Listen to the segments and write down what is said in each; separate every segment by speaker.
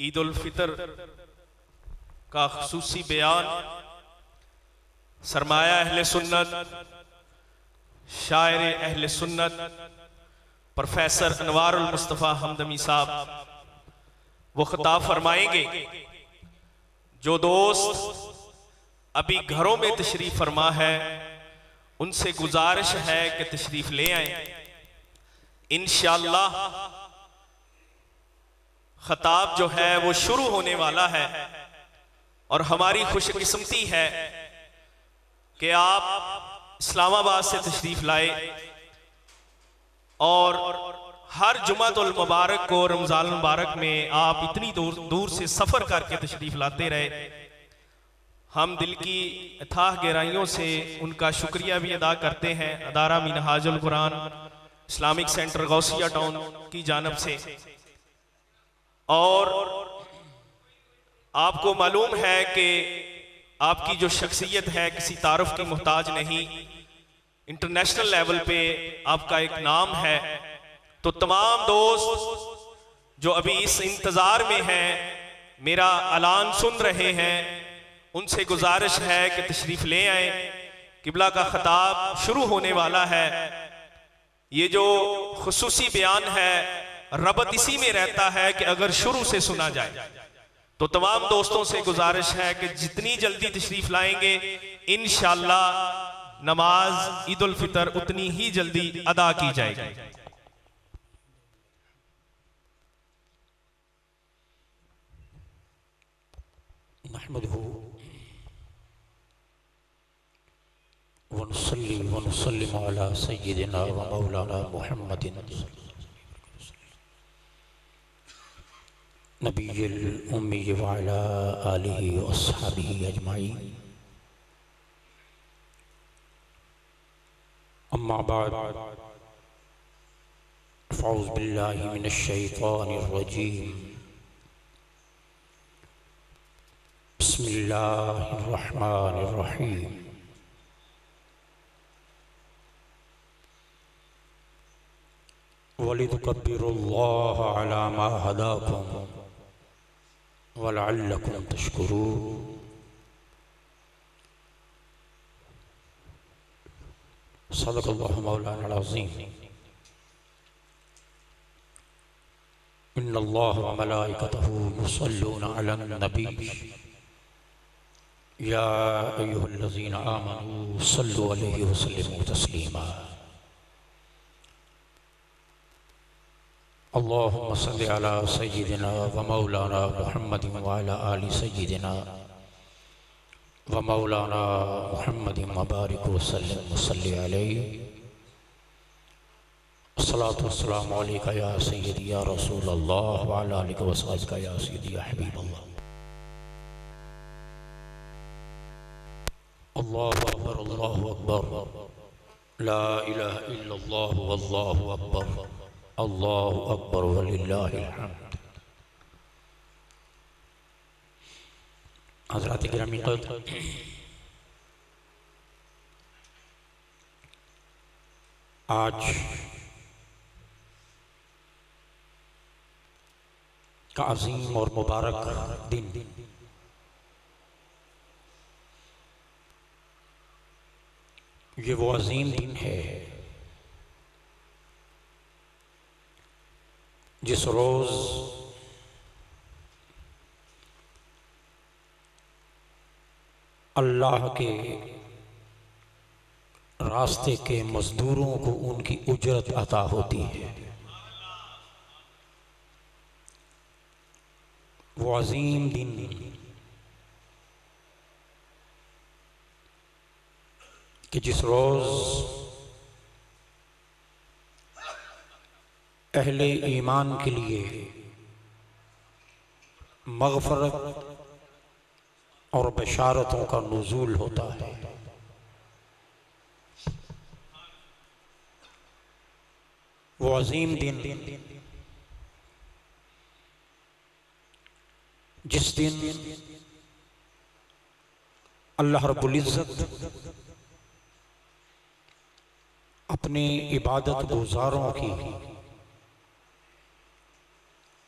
Speaker 1: ईद उल फितर का खुसूसी बयान सरमाया अहले सुन्नत, शायर अहले सुन्नत प्रोफेसर अनवारुल मुस्तफ़ा हमदमी साहब वो खिताब फरमाएंगे। जो दोस्त अभी घरों में तशरीफ फरमा है उनसे गुजारिश है कि तशरीफ ले आए। इंशाअल्लाह खिताब जो है वो शुरू होने वाला है और हमारी खुशकिस्मती है कि आप इस्लामाबाद से तशरीफ लाए और हर जुमातुल मुबारक को रमजान मुबारक में आप इतनी दूर से सफर करके तशरीफ लाते रहे। हम दिल की अथाह गहराइयों से उनका शुक्रिया भी अदा करते हैं अदारा Minhajul Quran Islamic Centre Gausia Town की जानब से। और आपको मालूम है कि आपकी जो शख्सियत है किसी तारुफ की मोहताज नहीं, इंटरनेशनल लेवल पे आपका एक नाम है। तो तमाम दोस्त जो अभी इस इंतजार में हैं, मेरा ऐलान सुन रहे हैं, उनसे गुजारिश है कि तशरीफ ले आए। किबला का खिताब शुरू होने वाला है। ये जो खुसूसी बयान है रबत इसी में रहता है कि अगर शुरू से सुना जाए तो तमाम दोस्तों से गुजारिश है कि जितनी जल्दी तशरीफ लाएंगे इंशाअल्लाह नमाज ईद उल फितर उतनी ही जल्दी अदा की जाएगी।
Speaker 2: नहमदुहु व नुसल्ली व नुसल्लिमु अला सय्यिदिना व मौलाना मुहम्मदिन नबिय्यिल उम्मी व अला आलिहि व अस्हाबिहि अजमाइन। अम्मा बाद फ़अऊज़ु बिल्लाहि मिनश शैतानिर रजीम। बिस्मिल्लाहिर रहमानिर रहीम। वलितुकब्बिरुल्लाह अला मा हदाकुम वलअल्लकुम तशकुरून। सदक़ल्लाहु मौलाना अज़ीम। इन्नल्लाह व मलाइकतहु युसल्लूना अलन नबी या अय्युहल्लज़ीना आमनू सल्लु अलैहि व सल्लिमू तस्लीमा। अल्लाहुम्मा सल्लि अला सय्यिदिना व मौलाना मुहम्मदिन व अला आलि सय्यिदिना व मौलाना मुहम्मदिन व बारिक व सल्लिम व सल्लि अलैहि। अस्सलातु वस्सलामु अलैका या सय्यदी या रसूल अल्लाह व अला आलिका व सहाबिका या सय्यदी या हबीब अल्लाह। अल्लाहु अकबर अल्लाहु अकबर ला इलाहा इल्लल्लाह वल्लाहु अकबर अल्लाहु अकबर वलिल्लाहिल हम्द। हज़रात गिरामी क़द्र, आज का अजीम और मुबारक दिन ये वो अजीम दिन है जिस रोज़ अल्लाह के रास्ते के मजदूरों को उनकी उजरत अता होती है। वो अजीम दिन कि जिस रोज़ अहले ईमान के लिए मग़फ़रत और बशारतों का नुज़ूल होता है। वो अजीम दिन जिस दिन अल्लाह रब्बुल इज़्ज़त अपने इबादत गुज़ारों की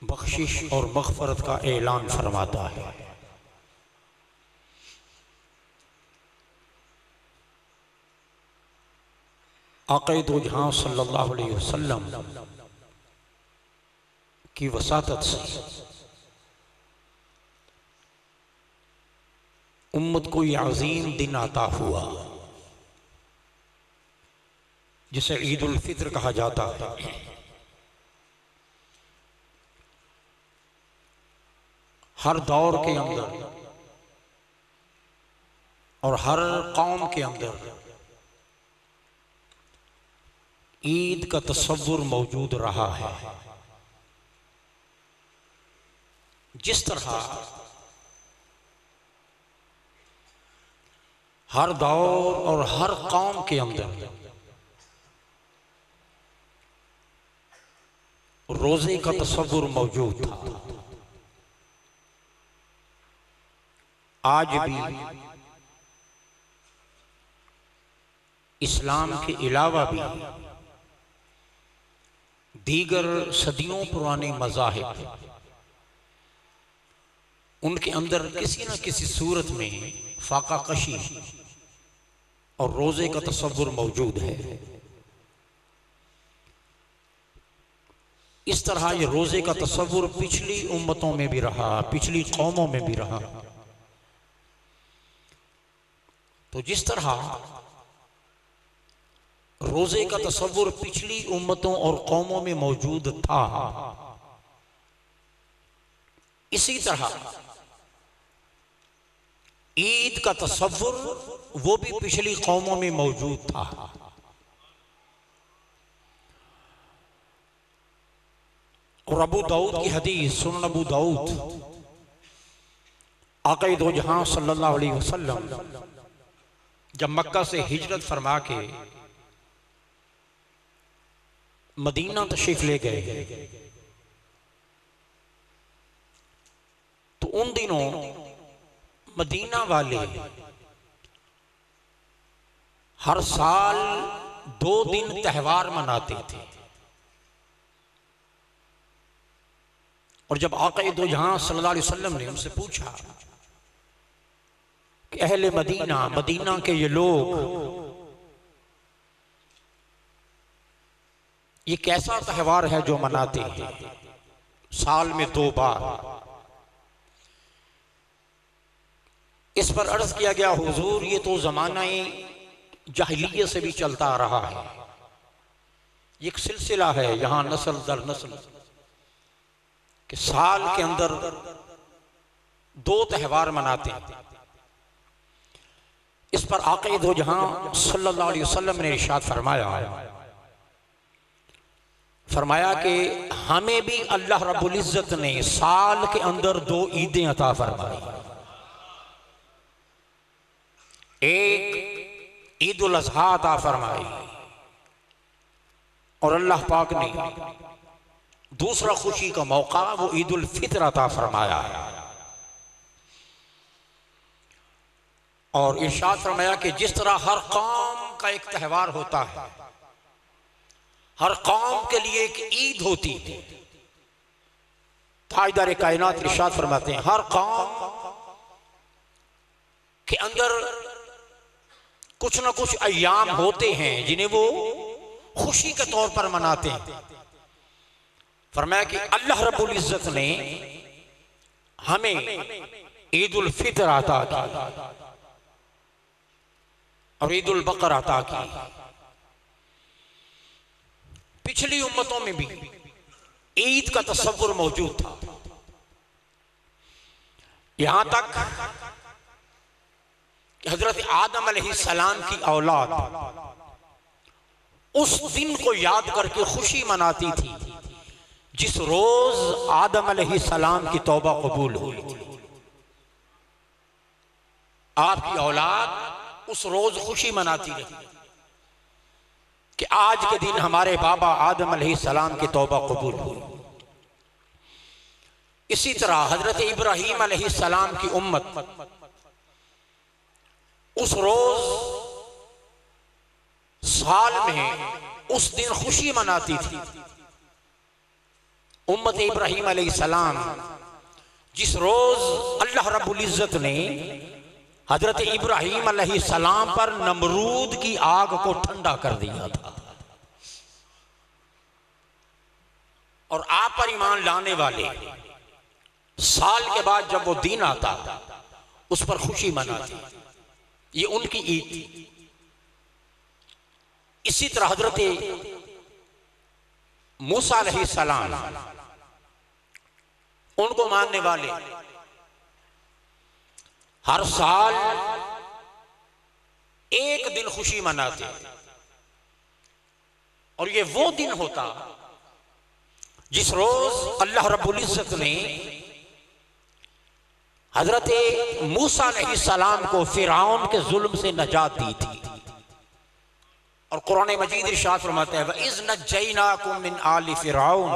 Speaker 2: बख्शिश और मग़फ़रत का ऐलान फरमाता है। आक़ाए दो जहां सल्लल्लाहु अलैहि वसल्लम की वसातत से उम्मत को ये अज़ीम दिन अता हुआ जिसे ईद उल फित्र कहा जाता है। हर दौर के अंदर और हर कौम के अंदर ईद का तसव्वुर मौजूद रहा है। जिस तरह हर दौर और हर कौम के अंदर रोजे का तसव्वुर मौजूद था, आज भी इस्लाम के अलावा भी दीगर सदियों पुराने मज़ाहिब उनके अंदर किसी न किसी सूरत में फाका कशी और रोजे का तसव्वुर मौजूद है। इस तरह ये रोजे का तसव्वुर पिछली उम्मतों में भी रहा, पिछली कौमों में भी रहा। तो जिस तरह रोजे का तसव्वुर पिछली उम्मतों और कौमों में मौजूद था, इसी तरह ईद का तसव्वुर वो भी पिछली कौमों में मौजूद था। और अबू दाऊद की हदीस, सुनन अबू दाऊद, आक़ाए दो जहां सल्लल्लाहु अलैहि वसल्लम जब मक्का से हिजरत फरमा के मदीना तशरीफ ले गए तो उन दिनों मदीना वाले हर साल 2 दिन त्यौहार मनाते थे। और जब आक़ाए दो जहां सल्लल्लाहु अलैहि वसल्लम ने उनसे पूछा कि अहले मदीना, मदीना के ये लोग, ये कैसा त्यौहार है जो मनाते हैं साल में 2 बार? इस पर अर्ज किया गया, हुजूर ये तो ज़माना-ए जाहिलियत से भी चलता आ रहा है, ये एक सिलसिला है यहाँ नस्ल दर नस्ल कि साल के अंदर 2 त्यौहार मनाते हैं। इस पर आक़ाए दो जहां सल्लल्लाहु अलैहि वसल्लम ने इरशाद फरमाया कि हमें भी अल्लाह रब्बुल इज़्ज़त ने साल के अंदर 2 ईदें अता फरमाई। एक ईद उल अज़हा अता फरमाई और अल्लाह पाक ने दूसरा खुशी का मौका वो ईद उल फित्र अता फरमाया है। और इरशाद फरमाया कि जिस तरह हर कौम का एक त्यौहार होता है, हर कौम के लिए एक ईद होती है, ताजदार कायनात इरशाद फरमाते हैं हर कौम के अंदर कुछ न कुछ अय्याम होते हैं जिन्हें वो खुशी के तौर पर मनाते हैं। फरमाया कि अल्लाह रब्बुल इज़्ज़त ने हमें ईद उल फित्र अता की और ईद उल बकर अता की। पिछली उम्मतों में भी ईद का तसव्वुर मौजूद था, यहां तक कि हजरत आदम अलैहिस्सलाम की औलाद उस दिन को याद करके खुशी मनाती थी जिस रोज आदम अलैहिस्सलाम की तौबा कबूल हुई थी। आपकी औलाद उस रोज खुशी मनाती रही कि आज के दिन हमारे बाबा आदम अलैहिस्सलाम की तौबा कबूल हुई। इसी तरह हजरत इब्राहीम अलैहिस्सलाम की उम्मत उस रोज साल में उस दिन खुशी मनाती थी उम्मत इब्राहीम अलैहिस्सलाम जिस रोज अल्लाह रब्बुल इज्जत ने हजरत इब्राहीम अलैहिस्सलाम पर नमरूद की आग को ठंडा कर दिया था, और आप पर ईमान लाने वाले साल के बाद जब वो दिन आता उस पर खुशी मनाते, ये उनकी ईद थी। इसी तरह हजरत मूसा अलैहिस्सलाम, उनको मानने वाले हर साल एक दिन खुशी मनाते, और ये वो दिन होता जिस रोज अल्लाह रब्बुल इज्जत ने हजरत मूसा अलैहिस्सलाम को फिरौन के जुल्म से नजात दी थी। और कुरान मजीद इरशाद फरमाता है, वइज़ नज्जैनाकुम मिन आलि फिरौन,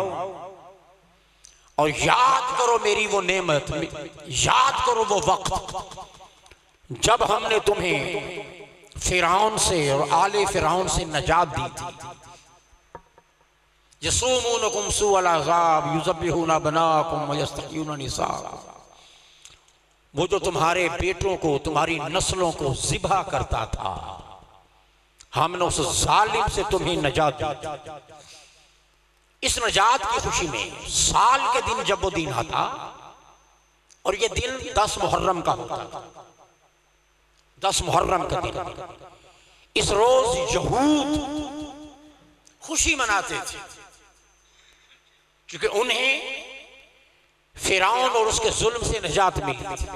Speaker 2: और याद करो मेरी वो नेमत, याद करो वो वक्त जब हमने तुम्हें फिरौन से और आले फिरौन से नजात दी थी। यसूमुनकुम सुअल अज़ाब युज़ब्बिहूना अबनाकुम व यस्तहयूना निसाअकुम, वो जो तुम्हारे बेटों को, तुम्हारी नस्लों को ज़िबा करता था, हमने उस जालिम से तुम्हें नजात दी। इस नजात की खुशी में साल के दिन जब वो दिन आता, और ये दिन 10 मुहर्रम का होता था, 10 मुहर्रम का दिन, इस रोज यहूद खुशी मनाते थे क्योंकि उन्हें फिरौन और उसके जुल्म से निजात मिली थी।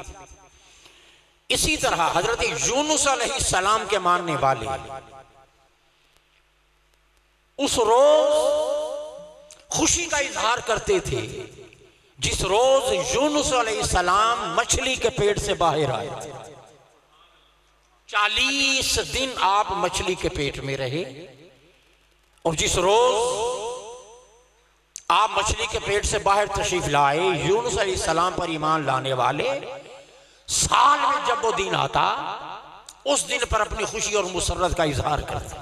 Speaker 2: इसी तरह हजरत यूनुस अलैहिस्सलाम के मानने वाले उस रोज खुशी का इजहार करते थे जिस रोज यूनुस अलैहिस्सलाम मछली के पेट से बाहर आए थे। 40 दिन आप मछली के पेट में रहे, और जिस रोज आप मछली के पेट से बाहर तशरीफ लाए, यूनुस अलैहिस्सलाम पर ईमान लाने वाले साल में जब वो दिन आता उस दिन पर अपनी खुशी और मुसर्रत का इजहार करते।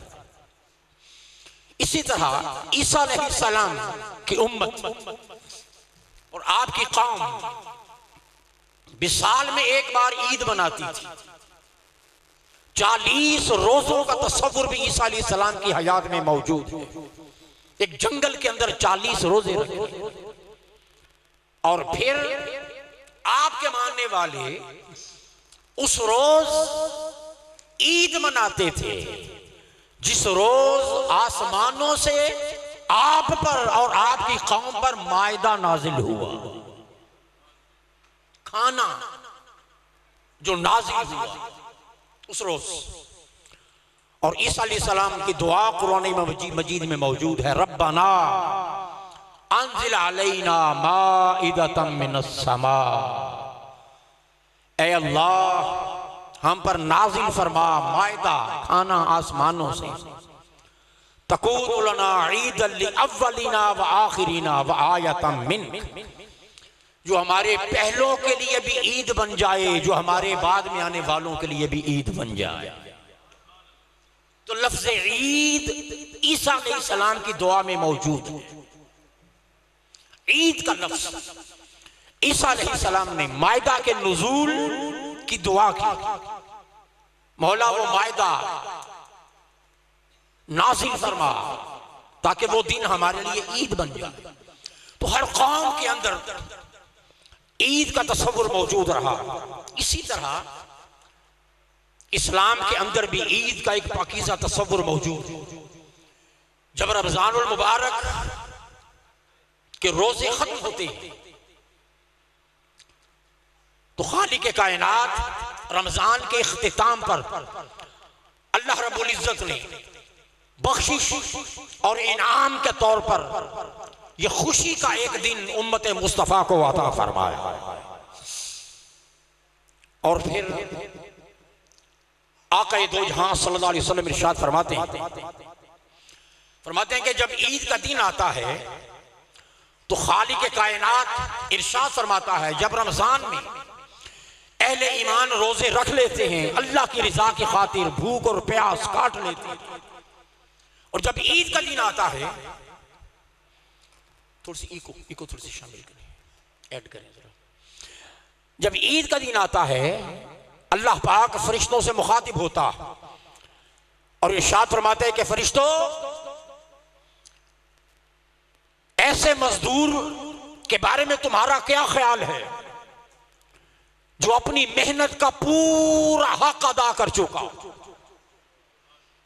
Speaker 2: इसी तरह ईसा अलैहिस्सलाम की उम्मत और आपकी कौम भी साल में एक बार ईद मनाती थी। 40 रोजों का तस्वुर भी ईसा अलैहिस्सलाम की हयात में मौजूद है। एक जंगल के अंदर 40 रोजे रखे, और फिर आपके मानने वाले उस रोज ईद मनाते थे जिस रोज आसमानों से आप पर और आपकी कौम पर मायदा नाजिल हुआ, खाना जो नाजिल हुआ उस रोज। और ईसा अलैहिस्सलाम की दुआ कुरान मजीद में मौजूद है, रब्बना अंजिल अलैना माइदतम मिनस समा, ऐ अल्लाह हम पर नाजिल फरमा मायदा, खाना आसमानों से, तकून लना ईदन लिअव्वलिना व आखिरिना व आयतम मिन्क, जो हमारे पहलों के लिए भी ईद बन जाए, जो हमारे बाद में आने वालों के लिए भी ईद बन जाए। तो लफ्ज ईद ईसा अलैहिस्सलाम की दुआ में मौजूद है। ईद का लफ्ज ईसा अलैहिस्सलाम ने मायदा के नुज़ूल की दुआ की, मौला वो मायदा नाज़िल फरमा ताकि वो दिन हमारे लिए ईद बन जाए। तो हर कौम के अंदर ईद का तस्वुर मौजूद रहा। इसी तरह इस्लाम के अंदर भी ईद का एक पाकीज़ा तस्वुर मौजूद है। जब रमज़ानुल मुबारक के रोजे खत्म होते हैं तो खालिक कायनात रमजान के इख्तिताम पर अल्लाह रब्बुल इज्जत ने बख्शिश और इनाम के तौर पर यह खुशी का एक दिन उम्मत मुस्तफ़ा को अता फरमाया। और फिर आक़ा दो जहां सल्लल्लाहु अलैहि वसल्लम इरशाद फरमाते हैं कि जब ईद का दिन आता है तो खालिक कायनात इरशाद फरमाता है, जब रमजान में अहले ईमान रोजे रख लेते हैं, अल्लाह की रजा की खातिर भूख और प्यास काट लेते हैं, और जब ईद का दिन आता है थोड़ी सी इको थोड़ी सी शामिल करें, ऐड करें जरा। जब ईद का दिन आता है, अल्लाह पाक फरिश्तों से मुखातिब होता और इरशाद फरमाते हैं कि फरिश्तों, ऐसे मजदूर के बारे में तुम्हारा क्या ख्याल है जो अपनी मेहनत का पूरा हक अदा कर चुका,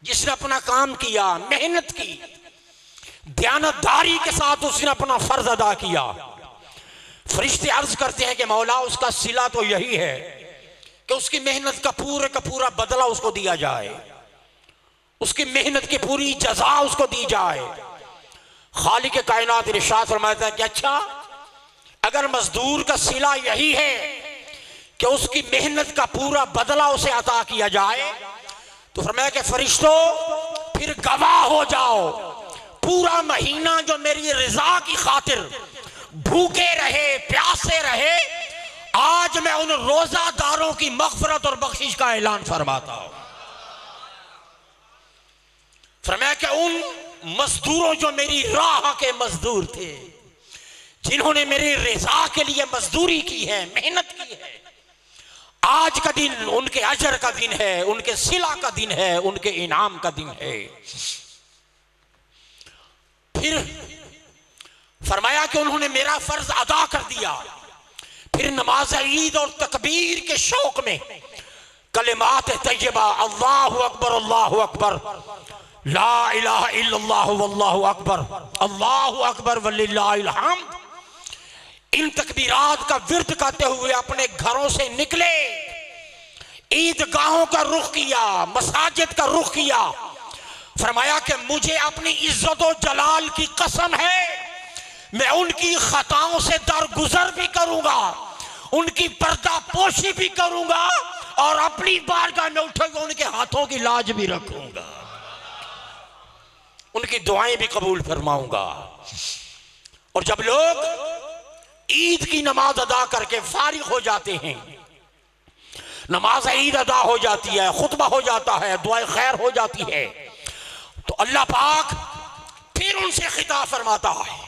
Speaker 2: जिसने अपना काम किया, मेहनत की, दयानतदारी के साथ उसने अपना फर्ज अदा किया। फरिश्ते अर्ज करते हैं कि मौला, उसका सिला तो यही है कि उसकी मेहनत का पूरा बदला उसको दिया जाए, उसकी मेहनत की पूरी जज़ा उसको दी जाए। खालिक कायनात इरशाद फरमाता है कि अच्छा, अगर मजदूर का सिला यही है कि उसकी मेहनत का पूरा बदला उसे अता किया जाए, तो फरमाया कि फरिश्तों, फिर गवाह हो जाओ, पूरा महीना जो मेरी रजा की खातिर भूखे रहे, प्यासे रहे, आज मैं उन रोजादारों की मग़फ़िरत और बख्शिश का ऐलान फरमाता हूं। फरमाया कि उन मजदूरों जो मेरी राह के मजदूर थे, जिन्होंने मेरी रजा के लिए मजदूरी की है, मेहनत की है, आज का दिन उनके अजर का दिन है, उनके सिला का दिन है, उनके इनाम का दिन है। फिर फरमाया कि उन्होंने मेरा फर्ज अदा कर दिया। फिर नमाज ईद और तकबीर के शौक में कलिमात तय्यबा, अल्लाहु अकबर, अल्लाहु अकबर, ला इलाहा इल्लल्लाह वल्लाहु अकबर, अल्लाहु अकबर वलिल्लाहिल हम्द, इन तकबीरात का विर्द करते हुए अपने घरों से निकले, ईदगाहों का रुख किया, मसाजिद का रुख किया। फरमाया कि मुझे अपनी इज्जत और जलाल की कसम है, मैं उनकी खताओं से दरगुजर भी करूंगा, उनकी पर्दा पोशी भी करूंगा और अपनी बारगाह में उठेगा उनके हाथों की लाज भी रखूंगा, उनकी दुआएं भी कबूल फरमाऊंगा। और जब लोग ईद की नमाज अदा करके फारिग हो जाते हैं, नमाज ईद अदा हो जाती है, खुतबा हो जाता है, दुआए खैर हो जाती है, तो अल्लाह पाक फिर उनसे खिताब फरमाता है,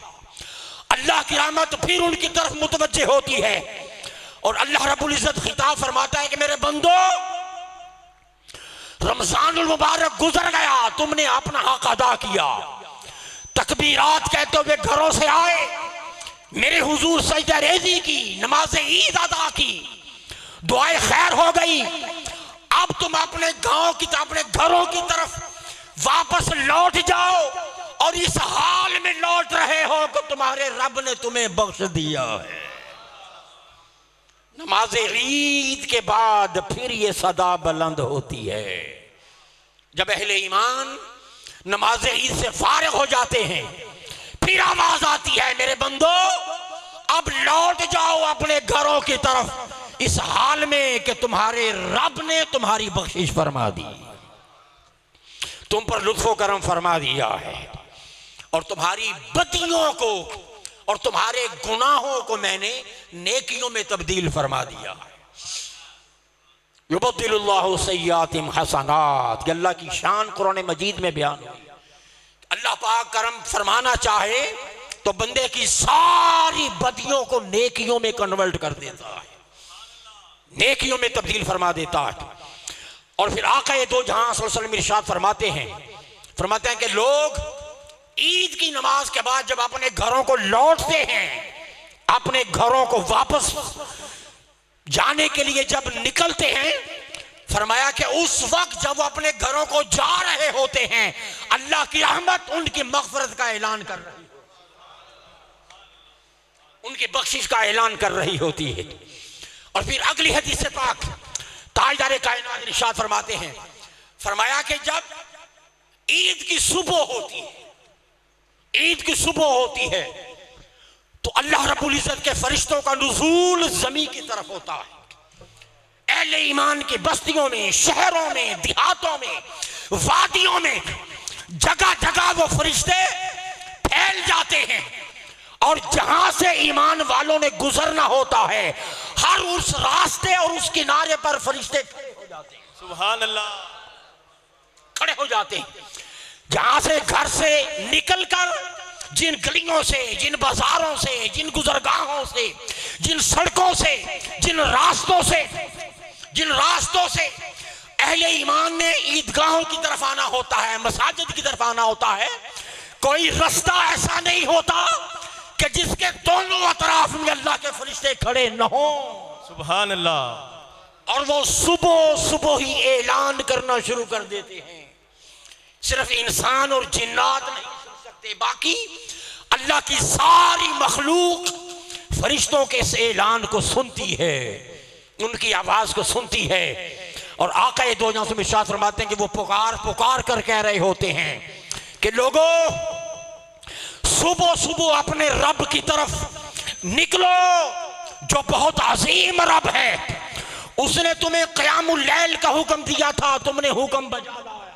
Speaker 2: अल्लाह की रहमत फिर उनकी तरफ मुतवज्जे होती है और अल्लाह रब्बुल इज्जत खिताब फरमाता है कि मेरे बंदो, रमजानुल मुबारक गुजर गया, तुमने अपना हक अदा किया, तकबीरात कहते हुए घरों से आए, मेरे हुजूर सजदा रेज़ी की, नमाज ईद अदा की, दुआएं खैर हो गई। अब तुम अपने गांव की, अपने घरों की तरफ वापस लौट जाओ और इस हाल में लौट रहे हो कि तुम्हारे रब ने तुम्हें बख्श दिया है। नमाज ईद के बाद फिर ये सदा बुलंद होती है, जब अहले ईमान नमाज ईद से फारिग हो जाते हैं, फिर आवाज आती है, मेरे बंदो, अब लौट जाओ अपने घरों की तरफ, इस हाल में कि तुम्हारे रब ने तुम्हारी बख्शिश फरमा दी, तुम पर लुत्फो करम फरमा दिया है और तुम्हारी बदियों को और तुम्हारे गुनाहों को मैंने नेकियों में तब्दील फरमा दिया है। युबद्दिलुल्लाहु सय्यातिहिम हसनात, अल्लाह की शान कुरान मजीद में बयान हुई। अल्लाह पाक करम फरमाना चाहे तो बंदे की सारी बदियों को नेकियों में कन्वर्ट कर देता है, नेकियों में तब्दील फरमा देता है। और फिर आका दो जहां सल्लल्लाहु अलैहि वसल्लम इरशाद फरमाते हैं कि लोग ईद की नमाज के बाद जब अपने घरों को लौटते हैं, अपने घरों को वापस जाने के लिए जब निकलते हैं, फरमाया कि उस वक्त जब वो अपने घरों को जा रहे होते हैं, अल्लाह की रहमत उनकी मग़फ़िरत का ऐलान कर रही है, उनकी बख्शिश का ऐलान कर रही होती है। और फिर अगली हदीस से पाक ताजदार कायनात इरशाद फरमाते हैं, फरमाया कि जब ईद की सुबह होती है, ईद की सुबह होती है, तो अल्लाह रब्बुल इज्जत के फरिश्तों का नुज़ूल ज़मीन की तरफ होता है। अहले ईमान की बस्तियों में, शहरों में, देहातों में, वादियों में, जगह जगह वो फरिश्ते फैल जाते हैं और जहां से ईमान वालों ने गुजरना होता है, हर उस रास्ते और उस किनारे पर फरिश्ते खड़े हो जाते हैं।
Speaker 1: सुभान अल्लाह,
Speaker 2: खड़े हो जाते हैं। जहां से घर से निकलकर जिन गलियों से, जिन बाजारों से, जिन गुजरगाहों से, जिन सड़कों से, जिन रास्तों से अहले ईमान ने ईदगाहों की तरफ आना होता है, मसाजिद की तरफ आना होता है, कोई रास्ता ऐसा नहीं होता कि जिसके दोनों अतराफ में अल्लाह के फरिश्ते खड़े न हो।
Speaker 1: सुभान अल्लाह।
Speaker 2: और वो सुबह सुबह ही ऐलान करना शुरू कर देते हैं। सिर्फ इंसान और जिन्नात नहीं सुन सकते, बाकी अल्लाह की सारी मखलूक फरिश्तों के इस ऐलान को सुनती है, उनकी आवाज को सुनती है। और आका दो जहां से इरशाद फरमाते हैं कि वो पुकार पुकार कर कह रहे होते हैं कि लोगों, सुबह सुबह अपने रब की तरफ निकलो जो बहुत अजीम रब है। उसने तुम्हें क़यामुल लैल का हुक्म दिया था, तुमने हुक्म बजा लाया।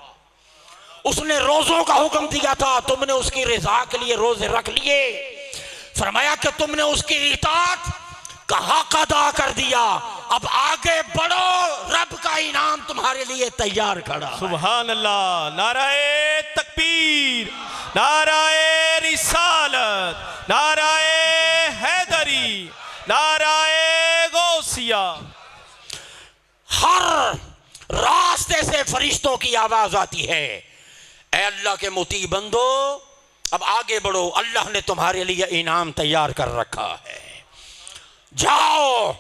Speaker 2: उसने रोजों का हुक्म दिया था, तुमने उसकी रज़ा के लिए रोजे रख लिए। फरमाया कि तुमने उसकी इताअत का हक अदा कर दिया, अब आगे बढ़ो, रब का इनाम तुम्हारे लिए तैयार खड़ा।
Speaker 1: सुभान अल्लाह। नाराए तकबीर, नाराए रिसालत, नाराए हैदरी, नाराए गौसिया।
Speaker 2: हर रास्ते से फरिश्तों की आवाज आती है, ऐ अल्लाह के मुती बंदो, अब आगे बढ़ो, अल्लाह ने तुम्हारे लिए इनाम तैयार कर रखा है। जाओ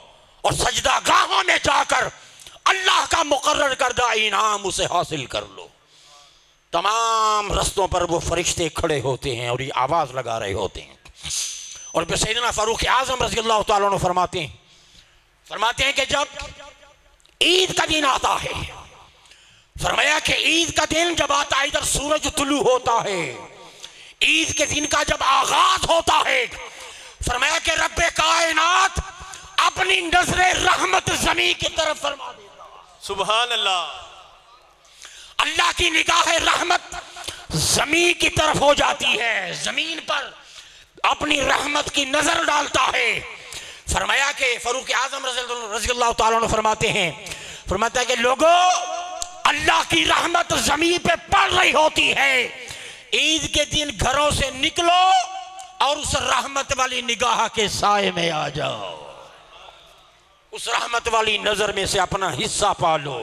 Speaker 2: और सजदा गाहों में जाकर अल्लाह का मुकर्रर करदा इनाम उसे हासिल कर लो। तमाम रस्तों पर वो फरिश्ते खड़े होते हैं और ये आवाज लगा रहे होते हैं। और फिर सैयदना फारूक आजम रज़ी अल्लाह तआला अन्हु फरमाते हैं कि जब ईद का दिन आता है, फरमाया कि ईद का दिन जब आता है, इधर सूरज तुलू होता है, ईद के दिन का जब आगाज होता है, फरमाया कि रब्बे कायनात अपनी नजरे रहमत जमीन की तरफ फरमा देता।
Speaker 1: सुभान अल्लाह।
Speaker 2: अल्लाह की निगाह रहमत जमीन की तरफ हो जाती है, जमीन पर अपनी रहमत की नजर डालता है। फरमाया कि फारूक आजम रज़ी अल्लाह तआला अन्हु फरमाते हैं कि लोगों, अल्लाह की रहमत जमीन पे पड़ रही होती है, ईद के दिन घरों से निकलो और उस रहमत वाली निगाह के साए में आ जाओ, उस रहमत वाली नजर में से अपना हिस्सा पा लो,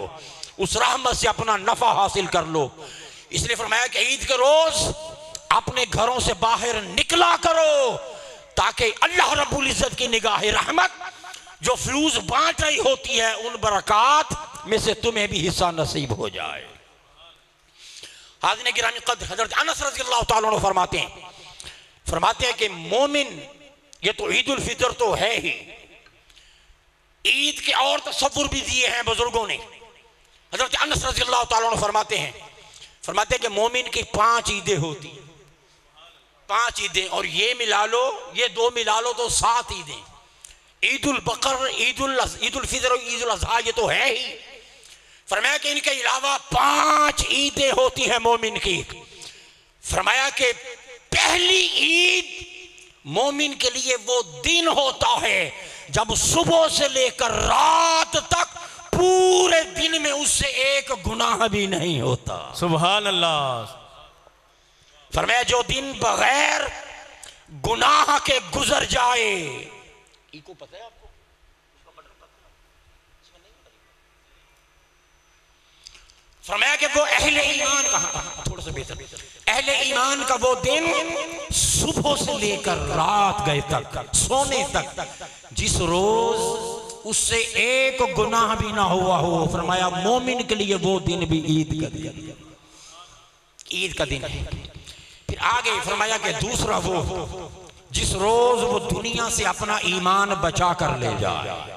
Speaker 2: उस रहमत से अपना नफा हासिल कर लो। इसलिए फरमाया कि ईद के रोज अपने घरों से बाहर निकला करो ताकि अल्लाह रब्बुल इज्जत की निगाह रहमत जो फ्लूज बांट रही होती है, उन बरक़ात में से तुम्हें भी हिस्सा नसीब हो जाए। हाज़िन गिरामी क़द्र, हज़रत अनस रज़ी अल्लाह तआला अन्हु फरमाते हैं कि मोमिन, ये तो ईद उल फितर तो है ही, ईद के और तसव्वुर भी दिए हैं बुजुर्गों ने। हज़रत अनस रज़ी अल्लाह तआला अन्हु फरमाते हैं कि मोमिन की 5 ईदें होती, 5 ईदें, और ये मिला लो, ये 2 मिला लो तो 7 ईदें। ईद उल बकर, ईद उल फितर और ईद उल अज़हा ये तो है ही। फरमाया कि इनके अलावा 5 ईदें होती हैं मोमिन की। फरमाया कि पहली ईद मोमिन के लिए वो दिन होता है जब सुबह से लेकर रात तक पूरे दिन में उससे एक गुनाह भी नहीं होता।
Speaker 1: सुभान अल्लाह।
Speaker 2: फरमाया जो दिन बगैर गुनाह के गुजर जाए, इको पता है आपको? फरमाया कि वो अहले ईमान का, थोड़ा सा बेहतर, अहले ईमान का वो दिन सुबह से लेकर रात गए तक, सोने तक, जिस रोज उससे एक गुनाह भी ना हुआ हो, फरमाया मोमिन के लिए वो दिन भी ईद का दिन, ईद का दिन है। फिर आगे फरमाया कि दूसरा वो जिस रोज वो दुनिया से अपना ईमान बचा कर ले जाए।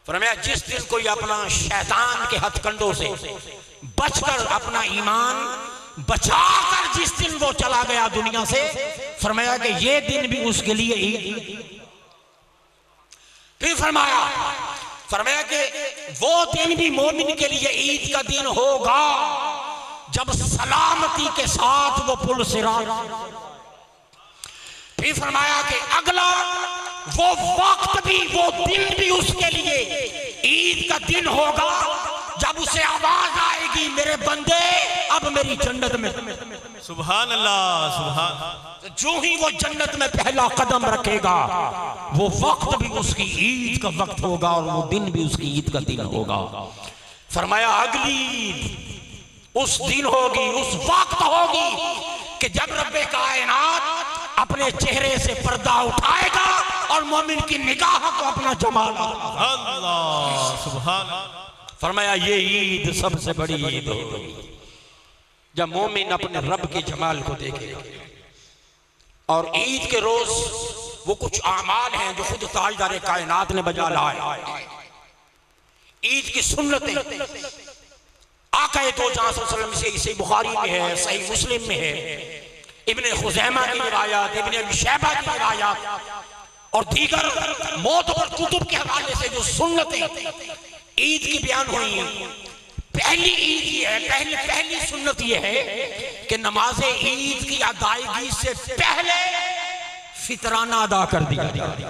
Speaker 2: फरमाया जिस दिन कोई अपना शैतान के हथकंडों से बचकर अपना ईमान बचाकर जिस दिन वो चला गया दुनिया से, फरमाया कि ये दिन भी उसके लिए ईद। फिर फरमाया कि वो दिन भी मोमिन के लिए ईद का दिन होगा जब सलामती के साथ वो पुल सिरात। फिर फरमाया कि अगला वो वक्त भी, वो दिन भी उसके लिए ईद का दिन होगा जब उसे आवाज आएगी, मेरे बंदे अब मेरी जन्नत में।
Speaker 1: सुभान अल्लाह, सुभान।
Speaker 2: जो ही वो जन्नत में पहला कदम रखेगा वो वक्त भी उसकी ईद का वक्त होगा और वो दिन भी उसकी ईद का दिन होगा। फरमाया अगली ईद उस दिन होगी, उस वक्त होगी कि जब रब्बे कायनात अपने चेहरे से पर्दा उठाएगा और मोमिन की निगाह को अपना जमाल
Speaker 1: अल्लाह, सुभान।
Speaker 2: फरमाया ये ईद सबसे बड़ी ईद होगी जब मोमिन अपने रब के जमाल को देखेगा। और ईद के रोज वो कुछ आमाल हैं जो खुद ताजदार कायनात ने बजा लाए। ईद की सुन्नतें आका दो जहां वसल्लम से सही बुखारी में है, सही मुस्लिम में है, इब्ने खुज़ैमा की रिवायत, इब्ने अबी शैबा की रिवायत और दीगर मोतबर कुतुब के हवाले से जो सुन्नतें ईद की बयान हुई हैं। पहली ईद ये है, पहली सुन्नत ये है कि नमाज ईद की अदायगी से पहले फितराना अदा कर दिया जाए।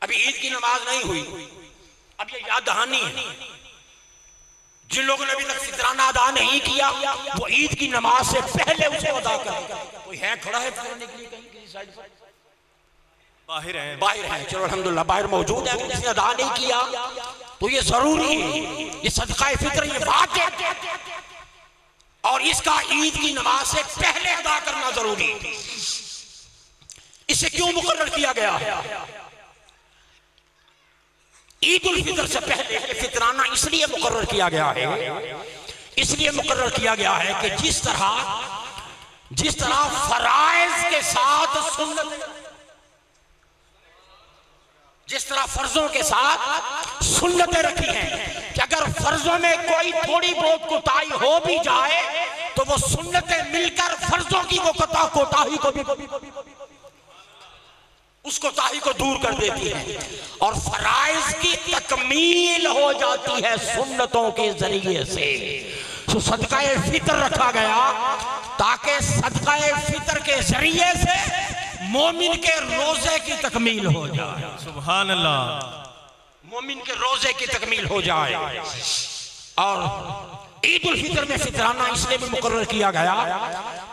Speaker 2: अभी ईद की नमाज नहीं हुई, अब ये याद दहानी है। जिन लोगों ने अभी तक फितराना अदा नहीं किया वो ईद की नमाज से पहले उसे अदा कर। कोई है खड़ा है फितराने के लिए कहीं किसी साइड पर?
Speaker 1: बाहर है,
Speaker 2: बाहर है। चलो अल्हम्दुलिल्लाह बाहर मौजूद है। किसी ने अदा नहीं किया तो ये जरूरी है, ये सदका फितर, ये बात है और इसका ईद की नमाज से पहले अदा करना जरूरी है। इसे क्यों मुकर्रर किया गया है? ईद उल फितर से पहले फितराना इसलिए मुकर्रर किया गया है, इसलिए मुकर्रर किया गया है कि जिस तरह फराइज के साथ सुन्नत, जिस तरह फर्जों के साथ सुन्नतें रखी हैं कि अगर फर्जों में कोई थोड़ी बहुत कोताही हो भी जाए तो वो सुन्नतें मिलकर फर्जों की वो कोताही को भी उस कोताही को दूर कर देती है और फराइज की तकमील हो जाती है सुन्नतों के जरिए से। तो सदकाए फितर रखा गया ताकि सदकाए फितर के जरिए से मोमिन के रोजे की तकमील हो जाए।
Speaker 1: सुभान अल्लाह,
Speaker 2: मोमिन के रोजे की तकमील हो जाए। और ईद उल फितर में फितराना इसलिए भी मुकर्रर किया गया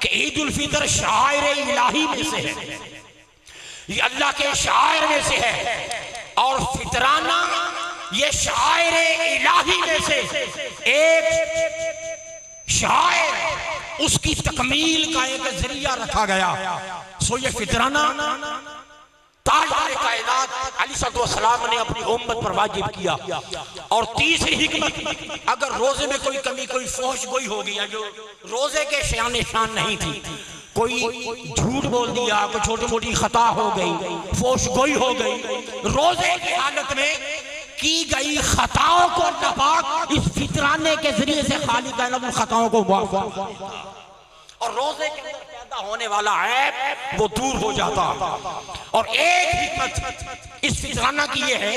Speaker 2: कि ईद उल फितर शायर इलाही में से है, ये अल्लाह के शायर में से है और फितराना ये शायर इलाही में से एक शायर, उसकी तकमील का एक जरिया रखा गया। सो ये फितराना ताजदार कायनात अलैहिस्सलाम ने अपनी उम्मत पर वाजिब किया। और तीसरी हिकमत, अगर रोजे में कोई कमी, कोई फौश गोई हो गया जो रोजे के शान शान नहीं थी, कोई झूठ बोल दिया, कोई छोटी मोटी खता हो गई, फौश गोई हो गई, रोजे की हालत में की गई खताओं को नपाक इस फितराने के जरिए से खाली कायनात उन खताओं को माफ और रोजे के अंदर पैदा होने वाला ऐब वो दूर हो जाता। और एक हिकमत इस फितराना की ये है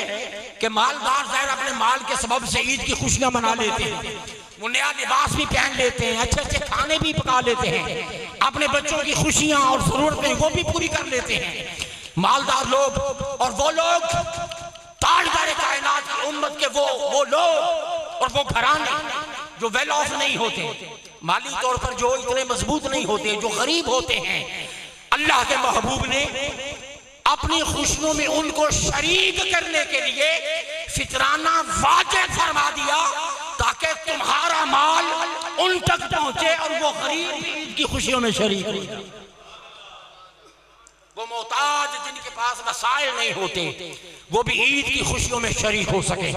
Speaker 2: कि मालदार ज़ाहिर अपने माल के सबब से ईद की खुशियां मना लेते हैं, वो नया लिबास भी पहन लेते हैं, अच्छे अच्छे खाने भी पका लेते हैं, अपने बच्चों की खुशियां और जरूरतें वो भी पूरी कर लेते हैं मालदार लोग। और वो लोग ताजदार कायनात की उम्मत के वो लोग और वो घराने जो वेल ऑफ नहीं होते, माली तौर पर जो इतने मजबूत नहीं होते, जो गरीब होते हैं, अल्लाह के महबूब ने अपनी खुशियों में उनको शरीक करने के लिए फितराना वाजिब फरमा दिया ताकि तुम्हारा माल उन तक पहुंचे और वो गरीब ईद की खुशियों में शरीक हो। वो मोहताज जिनके पास वसाइल नहीं होते वो भी ईद की खुशियों में शरीक हो सके।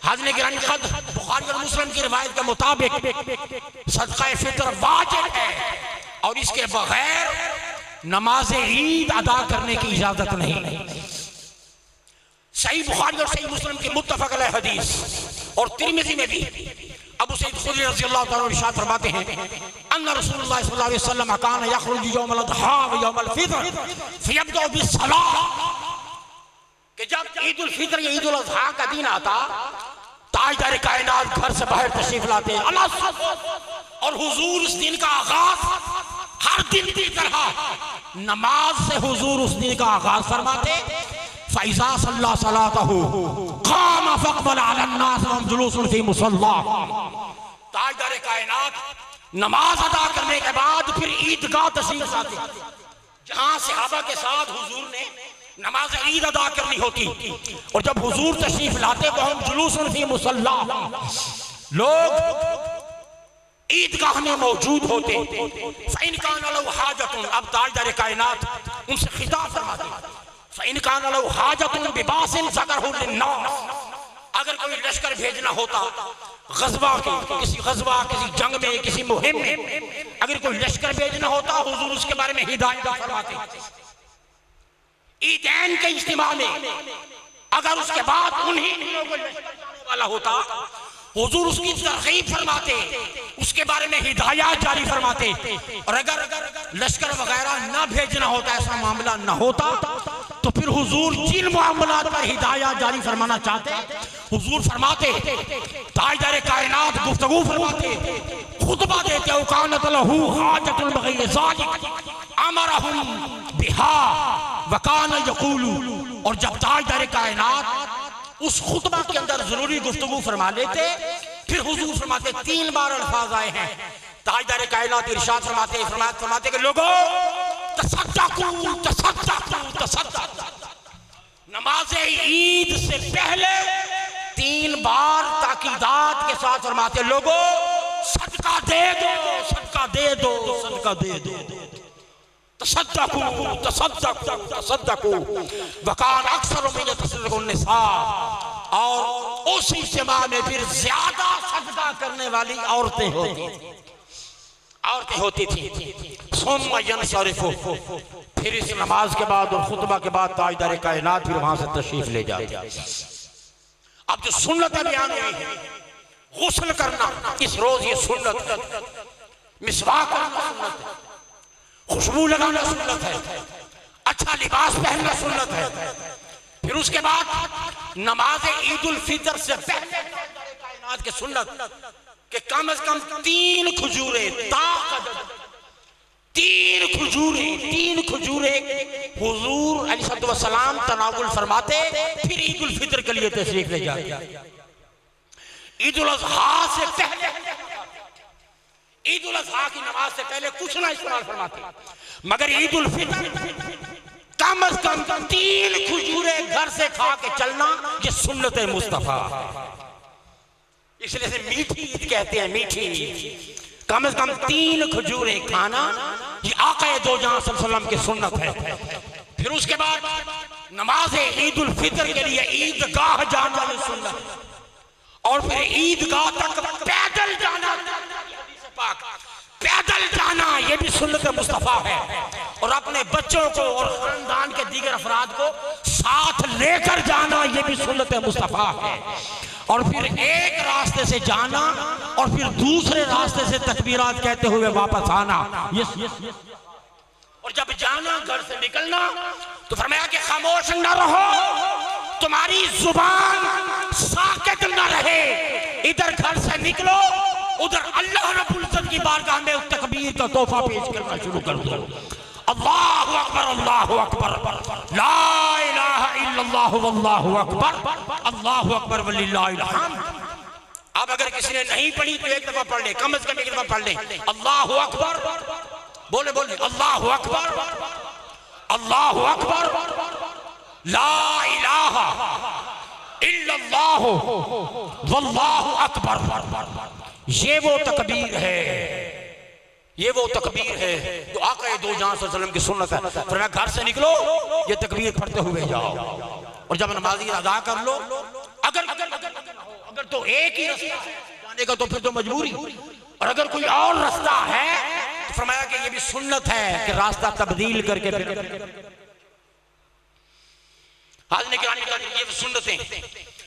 Speaker 2: हाज़िर गिरानी क़द्र बुखारी और मुस्लिम की रिवायत के मुताबिक सदका फितर वाजिब है और इसके बगैर नमाज ईद अदा करने की इजाजत नहीं। सही बुखारी और सही मुस्लिम की मुत्तफ़क़ अलैह हदीस और तिरमिज़ी में भी अबू सईद खुदरी रज़ियल्लाहु ताला अन्हु इरशाद फरमाते हैं अन्ना रसूलुल्लाह सल्लल्लाहु अलैहि वसल्लम कान यखरुजु यौमल अज़हा व यौमल फितर फयब्दअ बिस्सलाह, कि जब ईद उल फितर या ईद उल अज़हा का दिन आता ताजदार कायनात घर से बाहर तशरीफ लाते हैं अल्लाह, और हुजूर उस दिन का आगाज हर दिन की तरह नमाज से हुजूर उस दिन का आगाज फरमाते। फैज़ा सल्ला सलातहु ताजदार कायनात नमाज अदा करने के बाद फिर ईदगाह तशरीफ लाते, जहां सहाबा के साथ हुजूर ने नमाज ईद अदा करनी होती। और जब हुजूर तशरीफ लाते तो हम जुलूसन फी मुसल्ला, लोग ईदगाह में मौजूद होते। फ़इन कान लहू हाजतुन, अब ताजदार कायनात उनसे खिताब फरमाते, फ़इन कान लहू हाजतुन बिबासिन ज़करहु लिन्नास, अगर कोई लश्कर भेजना होता गज़वा के, किसी गज़वा, किसी जंग में, किसी मुहिम में अगर कोई लश्कर भेजना होता, हुजूर उसके बारे में हिदायत फरमाते। ईदैन के इज्तिमा में अगर उसके बाद उन्हीं दिनों को लश्कर जाने वाला होता, हुजूर उसकी तरगीब फरमाते, उसके बारे में हिदायत जारी फरमाते। और अगर लश्कर वगैरह ना भेजना होता, ऐसा मामला ना होता, तो फिर हुजूर जिन मामलात पर हिदायत जारी फरमाना चाहते, हुजूर फरमाते, ताजदार कायनात गुफ्तगू फरमाते, खुतबा देते, औकानत लहू हाजतुल बगैर ज़ालिक अमरहुम बिहा वकान यक़ूलू। और जब ताजदार कायनात उस खुतबा के अंदर जरूरी गुफ्तगू फरमा लेते, फिर हुजूर फरमाते, 3 बार अल्फाज आए हैं, ताजदार कायनात इरशाद फरमाते कि लोगों तसद्दक़ू तसद्दक़ू तसद्दक़ू, नमाज ईद से पहले 3 बार ताकीदात के साथ फरमाते, लोगों सदका दे दो, सदका दे दो, सदका दे दो, तसद्दक़ू तसद्दक़ू तसद्दक़ू वकान अक्सर में यतसद्दक़ुन निसा। और उस इज्तिमा में फिर ज्यादा सदका करने वाली औरतें होती थी। सुम्मा यनसरिफू, फिर इस नमाज के बाद और खुतबा के बाद ताजदार कायनात फिर वहां से तशरीफ ले जाते। अब जो सुन्नत बयान हुई है, गुस्ल करना इस रोज ये सुन्नत, मिसवाक करना सुन्नत है, खुशबू लगाना सुन्नत है, अच्छा लिबास पहनना सुन्नत है। फिर उसके बाद नमाज ईद उल फितर से पहले कायनात के सुन्नत कि कम से कम 3 खजूरें, 3 खजूरें हुजूर अलैहिस्सलाम तनावुल फरमाते, फिर ईद उल फितर के लिए तशरीफ ले जाते। ईद उल अज़हा से पहले, ईद उल अज़हा की नमाज से पहले कुछ ना इस्तेमाल फरमाते, मगर ईद उल फितर कम से कम 3 खजूरें घर से खा के चलना, ये सुन्नत मुस्तफा। इसलिए से मीठी ईद कहते हैं, मीठी ईद। कम से कम 3 खजूरें खाना, ये आक़ा दो जहां सल्लल्लाहु अलैहि वसल्लम की सुन्नत है। फिर उसके बाद नमाज ईद उल फितर के लिए ईदगाह जाना ये सुन्नत, और फिर ईदगाह तक पैदल जाना, पैदल जाना ये भी सुन्नत मुस्तफा है। और अपने बच्चों को और खानदान के दीगर अफराद को साथ लेकर जाना ये भी सुन्नत मुस्तफा है। और फिर एक रास्ते से जाना और फिर दूसरे रास्ते से तकबीरात कहते हुए वापस आना, ये और जब जाना घर से निकलना तो फरमाया कि खामोश न रहो, तुम्हारी जुबान साकित न रहे, इधर घर से निकलो, उधर अल्लाह रब्बुल इज्जत की बारगाह में तकबीर का तोहफा पेश करना शुरू कर दो। अल्लाहु अकबर, अल्लाहु अकबर, ला इलाहा इल्लल्लाहु वल्लाहु अकबर, अल्लाहु अकबर वलिल्लाहिल हम्द। अब अगर किसी ने नहीं पढ़ी तो एक दफा पढ़ ले, कम से कम एक दफा पढ़ ले। अल्लाहु अकबर, बोले बोले, अल्लाहु अकबर, अल्लाहु अकबर, ला इलाहा इल्लल्लाहु वल्लाहु अकबर। ये वो तकबीर है, ये वो तकबीर है जो आक़ा दो जहां सल्लल्लाहु अलैहि वसल्लम की सुन्नत है। फिर घर से निकलो, ये तकबीर पढ़ते हुए जाओ, और जब नमाज़ी अदा कर लो, अगर तो एक ही रास्ता जाने का तो फिर तो मजबूरी, और अगर कोई और रास्ता है तो फरमाया कि ये भी सुन्नत है कि रास्ता तब्दील करके ये सुन्नतें।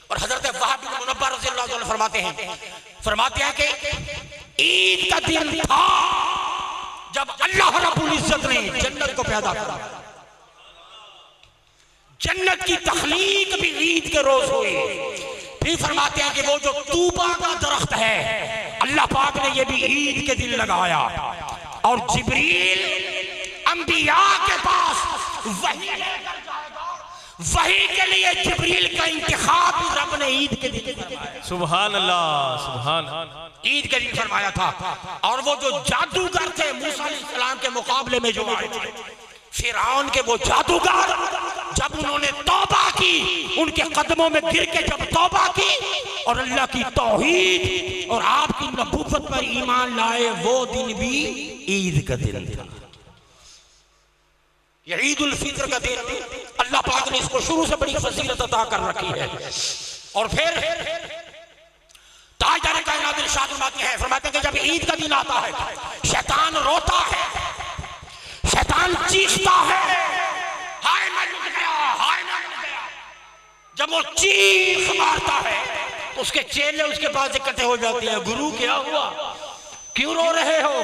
Speaker 2: और हजरत वहाब बिन मुनब्बह रज़ियल्लाहु अन्हु फरमाते हैं कि ईद का दिन था जब अल्लाह रब्बुल इज्जत ने जन्नत को पैदा किया। जन्नत की तख्लीक भी ईद के रोज हुई। फिर फरमाते हैं कि वो जो तूबा का दरख्त है, अल्लाह पाक ने ये भी ईद के दिन लगाया, और जिब्रील अंबिया के पास वही के लिए जिब्रील का इंतखाब रब ने ईद के दिन
Speaker 1: सुभान अल्लाह, सुभान।
Speaker 2: ईद के दिन फरमाया था। और वो जो जादूगर थे मूसा अलैहिस्सलाम के मुकाबले में जो आए थे, फिरौन के वो जादूगर, जब उन्होंने तौबा की, उनके कदमों में गिर के जब तौबा की और अल्लाह की तौहीद और आपकी नबूवत पर ईमान लाए, वो दिन भी ईद का दिन था। ये ईद उल फित्र का दिन, अल्लाह पाक ने इसको शुरू से बड़ी फजीलत अता कर रखी है। और फिर ताजदार कायनात इरशाद फरमाते हैं कि जब ईद का दिन आता है, शैतान रोता है, शैतान चीखता है, हाय मैं लुट गया, हाय मैं लुट गया। जब वो चीख मारता है तो उसके चेले उसके पास इकट्ठे हो जाते हैं, गुरु क्या हुआ, क्यों रो रहे हो,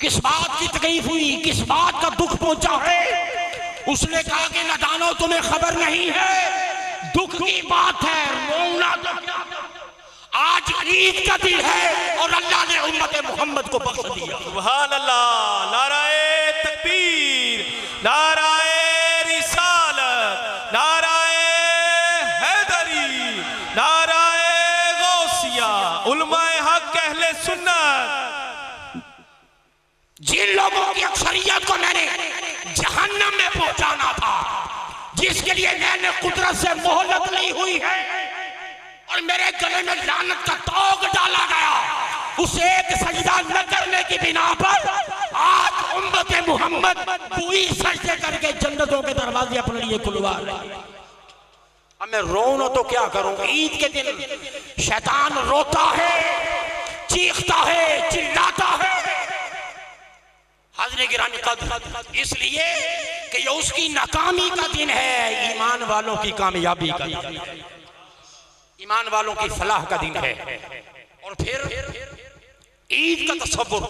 Speaker 2: किस बात की तकलीफ हुई, किस बात का दुख पहुंचा है। उसने कहा कि नादानो तुम्हें खबर नहीं है, दुख की बात है, रोना तो क्या, आज ईद का दिन है और अल्लाह ने उम्मत मोहम्मद को बख्श दिया।
Speaker 1: सुभान अल्लाह, नाराए तकबीर, नाराए रिसालत, नाराए हैदरी, नाराए गौसिया, उलमाए हक अहले सुन्नत।
Speaker 2: जिन लोगों की अक्सरियत को मैंने जहन्नम में पहुंचाना था, जिसके लिए मैंने कुदरत से मोहलत ली हुई है और मेरे गले में लानत का तोग डाला गया, उसे एक सजदा न करने की बिना पर आज उम्मत मोहम्मद पूरी सजदे करके जन्नतों के दरवाजे अपने लिए खुलवा रही है। अब मैं रोऊं ना तो क्या करूं। ईद के दिन शैतान रोता है, चीखता है, चिल्लाता है। हाज़िर गिरामी कद्र, इसलिए कि ये उसकी नाकामी का दिन है, ईमान वालों की कामयाबी का दिन है, ईमान वालों की फलाह का दिन है। और फिर ईद का तसव्वुर,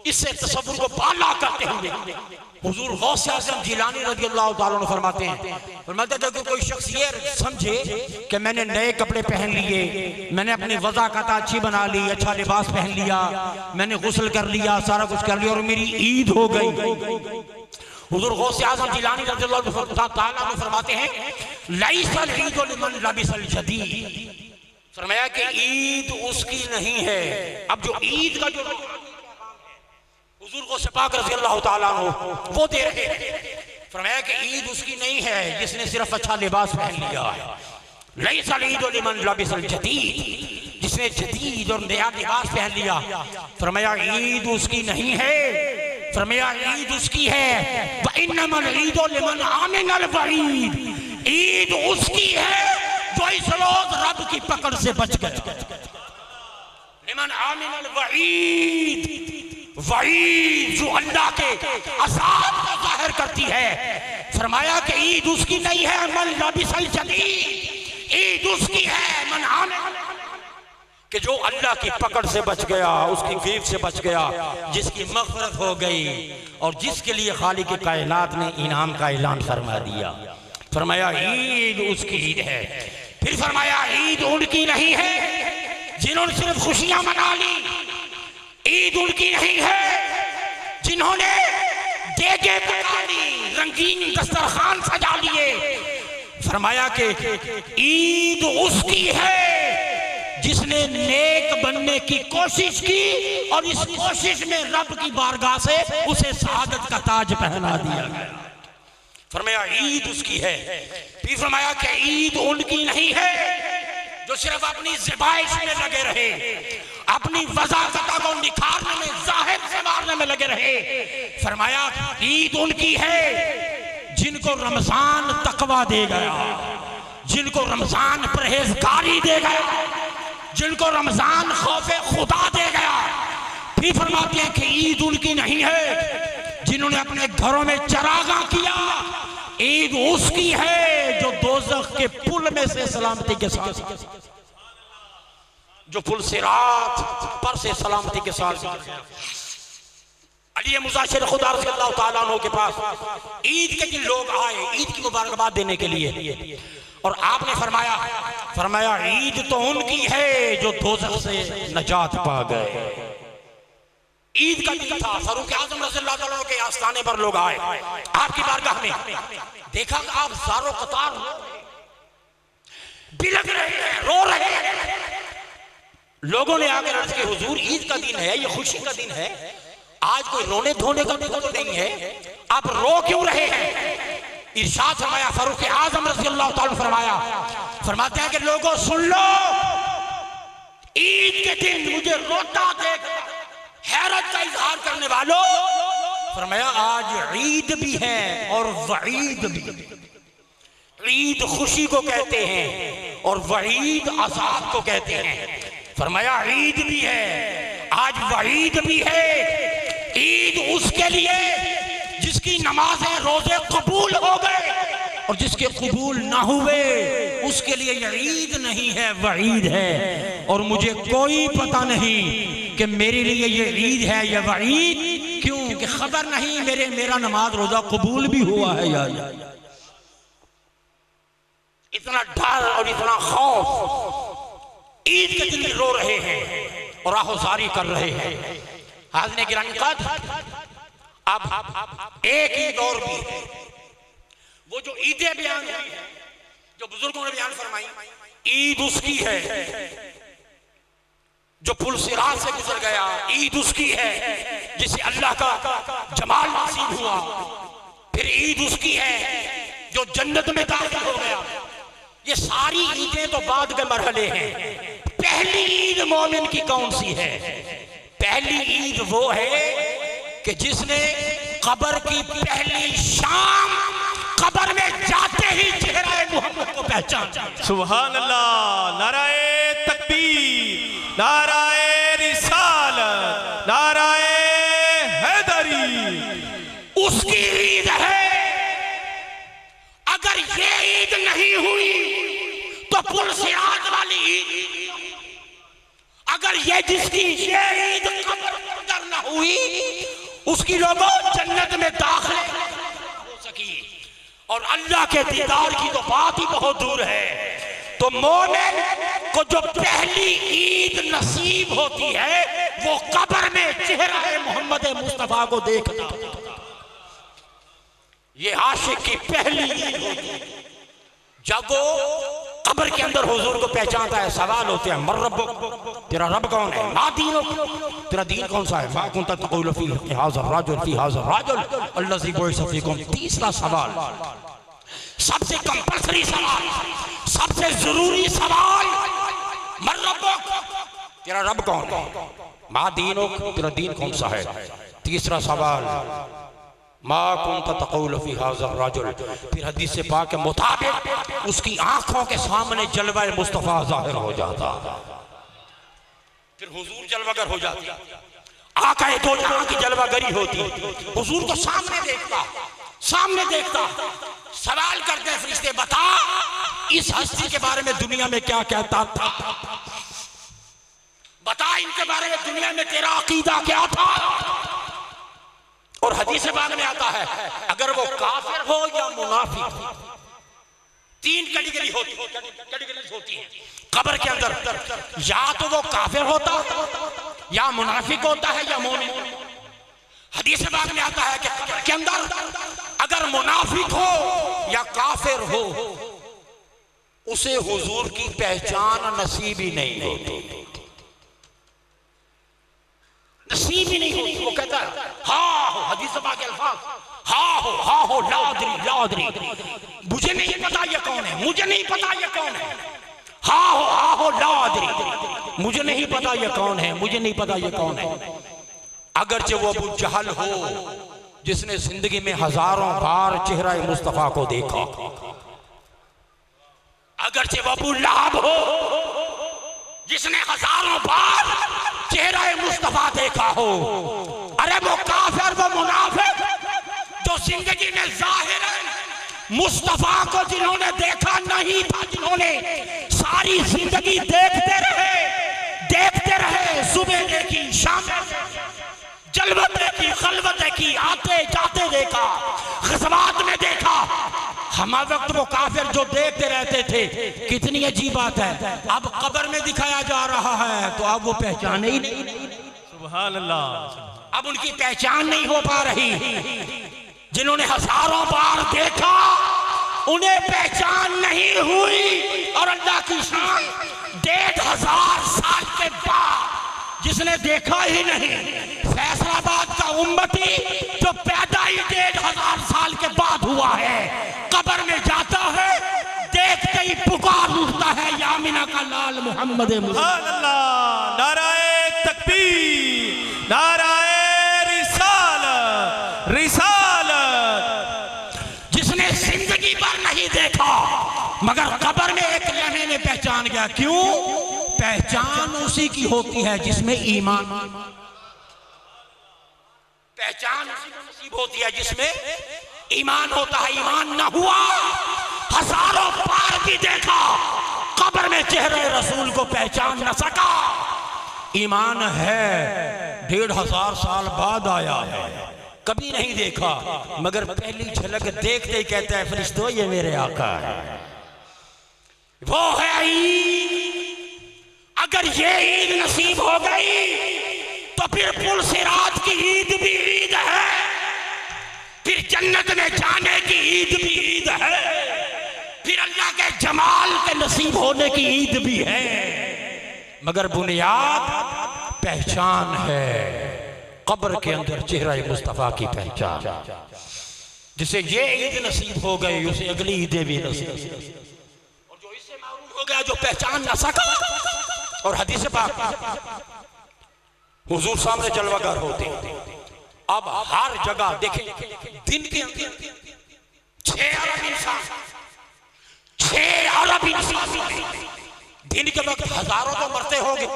Speaker 2: इससे तसव्वुर को बाला करते हुए हुजूर गौसे आज़म जिलानी रज़ियल्लाहु ताला अन्हु फरमाते हैं कि कोई शख्स ये समझे कि मैंने नए कपड़े पहन लिए, मैंने अपनी वज़ाकत अच्छी बना ली, अच्छा लिबास पहन लिया, मैंने गुस्ल कर लिया, सारा कुछ कर लिया और मेरी ईद हो गई। हुजूर गौसे आज़म जिलानी रज़ियल्लाहु ताला अन्हु फरमाते हैं, लैसल ईदु लिमन लबिसल जदीद, फरमाया कि ईद उसकी नहीं है। अब जो ईद का जो हुजूर को सपाक रज़ी अल्लाह ताला अन्हु वो दे रहे हैं, फरमाया कि ईद उसकी नहीं है जिसने सिर्फ अच्छा लिबास पहन लिया है। लैसल ईदु लिमन लबिसल जदीद, जिसने जदीद और नया लिबास पहन लिया, फरमाया ईद उसकी नहीं है। फरमाया ईद उसकी है, व इन्नमल ईदु लिमन आमिनल वईद, ईद उसकी है जो इस रोज रब की पकड़ से बच गया। लिमन आमिनल वईद, वईद जो अल्लाह के अज़ाब को जाहिर करती है। फरमाया कि ईद उसकी नहीं है मन लबिसल जदीद, ईद उसकी है मन आमिनल, कि जो अल्लाह की पकड़ से बच गया, उसकी गिरफ्त से बच गया, जिसकी मग़फ़िरत हो गई और जिसके लिए खालिक़ कायनात ने इनाम का ऐलान फरमा दिया। फरमाया ईद उसकी ईद है। फिर फरमाया ईद उनकी नहीं है जिन्होंने सिर्फ खुशियां मना ली, ईद उनकी नहीं है जिन्होंने देगे पका ली, रंगीन दस्तरखान सजा लिए। फरमाया कि ईद उसकी है जिसने नेक बनने की कोशिश की और इस कोशिश में रब की बारगाह से उसे शहादत का ताज पहना दिया गया। फरमाया ईद उसकी है। फिर फरमाया कि ईद उनकी नहीं है जो सिर्फ अपनी ज़बाइश में लगे रहे, अपनी वज़ाकत को निखारने में, ज़ाहिर से मारने में लगे रहे। फरमाया ईद उनकी है जिनको रमजान तकवा दे गया, जिनको रमजान परहेजगारी दे गया, जिनको रमजान खौफे खुदा दे गया। फिर फरमाते हैं कि ईद उनकी नहीं है जिन्होंने अपने घरों में चरागा किया, ईद उसकी है जो दोज़ख के पुल में से सलामती के साथ, जो पुल सिरात पर से सलामती के साथ अली मुज़ाहिर खुदा रज़ियल्लाहु ताला अन्हु के पास ईद के दिन लोग आए ईद की मुबारकबाद देने के लिए, और आपने फरमाया ईद तो उनकी है जो दोज़ख से नजात पा गए। ईद का दिन था, फारूक आज़म रज़ियल्लाहु ताला अन्हु के आस्थाने पर लोग आए आपकी बारगाह में, देखा आप ज़ारो कतार बिलख रहे हैं, रो रहे हैं, लोगों ने आकर अर्ज की हुजूर ईद का दिन है, ये खुशी का दिन है, आज कोई रोने धोने का दिन तो नहीं है, आप रो क्यों रहे हैं? इरशाद फरमाया, फारूक आजम रज़ी अल्लाह ताला फरमाते हैं कि लोगों सुन लो, ईद के दिन मुझे रोता देख हैरत का इजहार करने वालों, फरमाया आज ईद भी है और वईद भी। ईद खुशी को कहते हैं और वईद अज़ाब को कहते हैं। फरमाया ईद भी है, आज वईद भी है। ईद उसके लिए जिसकी नमाजें रोजे कबूल हो गए, और जिसके कबूल ना हुए उसके लिए ये ईद नहीं है, वईद है। और मुझे कोई पता नहीं कि मेरे लिए ये ईद है या वईद, क्यों कि खबर नहीं मेरा नमाज रोजा कबूल भी हुआ है या इतना डर और इतना खौफ, ईद के दिन रो रहे हैं और आहोजारी कर रहे हैं। हाज़िरीन गिरामी कद, अब एक ईद और भी है, वो जो ईदें बयान हुई है, जो बुजुर्गों ने बयान फरमाई, ईद उसकी है जो पुल सिरात से गुजर गया, ईद उसकी है जिसे अल्लाह का जमाल नसीब हुआ, फिर ईद उसकी है जो जन्नत में दाखिल हो गया। ये सारी ईदें तो बाद के मरहले हैं। पहली ईद मोमिन की कौन सी है? पहली ईद वो है कि जिसने कब्र की पहली शाम कब्र में जाते ही चेहरा मोहम्मद को पहचान।
Speaker 1: सुभान अल्लाह, नाराए तकबीर, नाराए रिसालत, नाराए हैदरी, उसकी ईद है। अगर ये ईद नहीं हुई तो पुल सिरात वाली ईद, अगर ये जिसकी ये ईद कब्र पर न हुई उसकी लोगों जन्नत में दाखिल हो सकी, और अल्लाह के दीदार की तो बात ही बहुत दूर है। तो मोमिन को जो पहली ईद नसीब होती है वो कब्र में चेहरा मोहम्मद मुस्तफा को देखना, ये आशिक की पहली ईद होती है। जब वो कब्र के अंदर हुजूर को पहचानता है, सवाल होते हैं, मर रब्बुक, तेरा रब कौन है? मा दीनुक, तेरा दीन कौन सा है? मा कुंता तक़ूलु फी हाज़ा राजुल फी हाज़ा राजुल अल्लज़ी बुइसा फ़ीकुम। तीसरा सवाल, सबसे कंपल्सरी सवाल, सबसे जरूरी सवाल, मर रब्बुक, तेरा रब कौन है? मा दीनुक, तेरा दीन कौन सा है? तीसरा सवाल, मा कुंता तक़ूलु फी हाज़ा राजुल। फिर हदीस से पाक के मुताबिक उसकी आंखों के सामने जलवा मुस्तफा जाहिर हो जाता, फिर हुजूर जलवागर हो जाती, आका दो जहां की जलवागरी होती, हुजूर को सामने देखता, सामने देखता। सवाल करते फरिश्ते, बता इस हस्ती के बारे में दुनिया में क्या कहता था, बता इनके बारे में दुनिया में तेरा अकीदा क्या था। और हदीस बाद में आता है, अगर वो काफिर हो या मुनाफिक, तीन कैटेगरी होती है कब्र के अंदर, या तो वो काफिर होता या मुनाफिक होता है या मोमिन। हदीस बाद में आता है कि कब्र के अंदर अगर मुनाफिक हो या काफिर हो उसे हुजूर की पहचान नसीब ही नहीं होती, नसीब ही नहीं होती। वो कहता है हाँ हो, हदीस के अल्फाज, हाँ हो लादरी, मुझे नहीं पता ये कौन है, मुझे नहीं पता ये कौन है, हाँ हो लादरी, मुझे नहीं पता ये कौन है, मुझे नहीं पता ये कौन है। अगरचे वो अबू जहल हो जिसने जिंदगी में हजारों बार चेहरा मुस्तफा को देखा, अगरचे वो अबू लहब हो जिसने हजारों बार चेहरा मुस्तफा देखा हो, अरे वो काफिर, वो मुनाफिक जो जिंदगी में जाहिर मुस्तफा को जिन्होंने देखा नहीं था, जिन्होंने सारी जिंदगी देखते रहे, सुबह देखी, शाम जलवत देखी, खलवत देखी, आते जाते देखा, ग़ज़वात में देखा, हम वक्त वो काफिर जो देखते रहते थे। कितनी अजीब बात है, अब कब्र में दिखाया जा रहा है तो अब वो पहचाने ही नहीं। सुभान अल्लाह,
Speaker 2: अब उनकी पहचान नहीं हो पा रही। जिन्होंने हजारों बार देखा उन्हें पहचान नहीं हुई, और अल्लाह की शान 1500 साल के बाद जिसने देखा ही नहीं, फैसलाबाद का उम्मती जो पैदा ही 1500 साल के बाद हुआ है, कब्र में जाता है, देखते ही पुकार उठता है, यामिना का लाल मोहम्मद मुस्तफा।
Speaker 1: नाराए तकबीर, नाराए रिसालत, रिसालत।
Speaker 2: जिसने जिंदगी भर नहीं देखा मगर कब्र में एक लम्हे में पहचान गया। क्यों? पहचान उसी की होती है जिसमें ईमान, पहचान उसी को नसीब होती है जिसमें ईमान होता है। ईमान न हुआ, हजारों बार भी देखा, कब्र में चेहरे रसूल को पहचान न सका। ईमान है 1500 साल बाद आया है, कभी नहीं देखा मगर पहली झलक देखते ही कहता है फरिश्तों ये मेरे आका है। वो है ईद। अगर ये ईद नसीब हो गई तो फिर पुल सिरात की ईद भी ईद है, फिर जन्नत में जाने की ईद भी ईद है, फिर अल्लाह के जमाल के नसीब होने की ईद भी है। मगर बुनियाद पहचान है, कब्र के अंदर चेहरा मुस्तफा की पहचान। जिसे ये ईद नसीब हो गई उसे अगली ईदें भी नसीब, और जो इससे महरूम हो गया, जो पहचान ना सका। और हदीस पाक हुजूर सामने जलवागर होते, अब हर जगह देखें दिन के अंदर 6 अरब इंसान, 6 अरब इंसान दिन के वक्त हजारों तो मरते होंगे।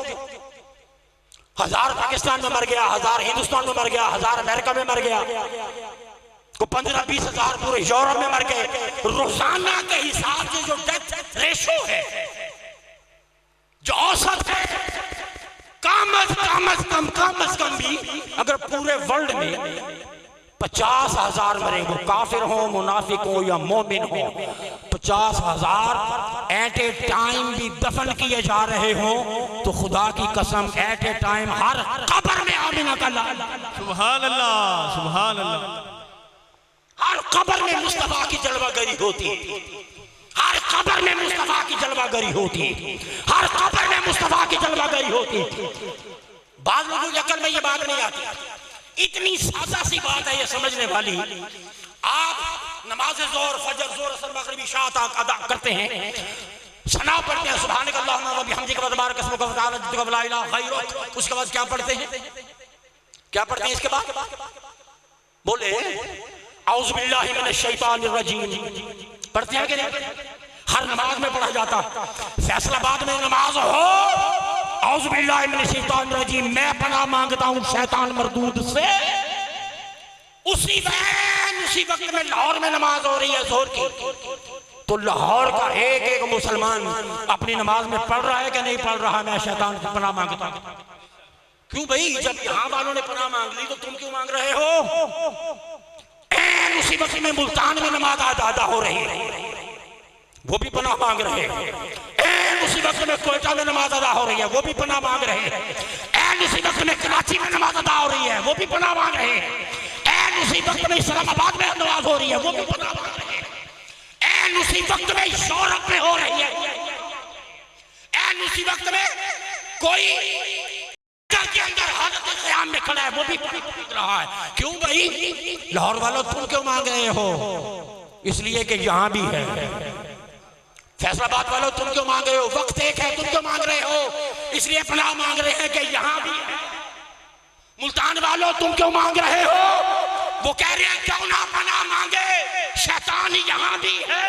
Speaker 2: 1000 पाकिस्तान में मर गया, 1000 हिंदुस्तान में मर गया, 1000 अमेरिका में मर गया, को 15-20 हजार पूरे यूरोप में मर गए। रोजाना के हिसाब से जो डेथ रेशो है, जो औसत है, कम अज कम भी अगर पूरे वर्ल्ड में 50,000 मरे, वो काफिर हो, मुनाफिक हो या मोमिन हो, 50,000 एट ए टाइम भी दफन किए जा रहे हो, तो खुदा की कसम एट ए टाइम हर कब्र में आमिना का लाल,
Speaker 1: सुभान अल्लाह, सुभान अल्लाह,
Speaker 2: हर कब्र में मुस्तफा की जलवागरी होती है, हर कब्र में मुस्तफा की जलवागरी होती है, हर कब्र में मुस्तफा की जलवागरी होती है। बाद लोगों की अकल में ये बात नहीं आती। इतनी सादा सी बात है ये समझने वाली। आप नमाज ज़ोहर, फजर, ज़ोहर, असर, मगरिब, इशा अदा करते हैं, सना पढ़ते हैं, सुभानक अल्लाहुम्मा व बिहम्दिक व तबारक अस्मुक व तआला जद्दुक व ला इलाहा गैरुक। उसके बाद क्या पढ़ते हैं? क्या पढ़ते हैं इसके बाद? बोले औज़ु बिल्लाहि मिनश शैतानिर रजीम। पढ़ते हैं कि नहीं? हर नमाज में पढ़ा जाता। फैसलाबाद में नमाज हो, औज़ु बिल्लाहि मिनश शैतानिर रजीम, मैं पनाह मांगता हूं शैतान मरदूद से। उसी वक्त में लाहौर में नमाज हो रही है ज़ोहर की, तो लाहौर का एक एक मुसलमान अपनी नमाज में पढ़ रहा है कि नहीं पढ़ रहा, मैं शैतान से पनाह मांगता हूं। क्यों भाई, जब यहां वालों ने पनाह मांग ली तो तुम क्यों मांग रहे हो? उसी वक्त में मुल्तान में नमाज अदा हो रही है, वो भी पनाह मांग रहे हैं। उसी वक्त में कोयटा में नमाज अदा हो रही है, वो भी पनाह मांग रहे हैं। उसी वक्त में कराची में नमाज अदा हो रही है, वो भी पनाह मांग रहे हैं। उसी वक्त में इस्लामाबाद में नमाज हो रही है, वो भी पनाह मांग रहे हैं। उसी वक्त में यूरोप में हो रही है। उसी वक्त में कोई के अंदर हालत क़याम में खड़ा है, वो भी पढ़ रहा है। क्यों भाई? लाहौर वालों तुम क्यों मांग रहे हो? इसलिए कि यहां भी है। फैसलाबाद वालों तुम क्यों मांग रहे हो? वक्त एक है, तुम क्यों मांग रहे हो? इसलिए पनाह मांग रहे हैं कि यहां भी है। मुल्तान वालों तुम क्यों मांग रहे हो? वो कह रहे हैं क्यों ना पनाह मांगे, शैतान यहां भी है।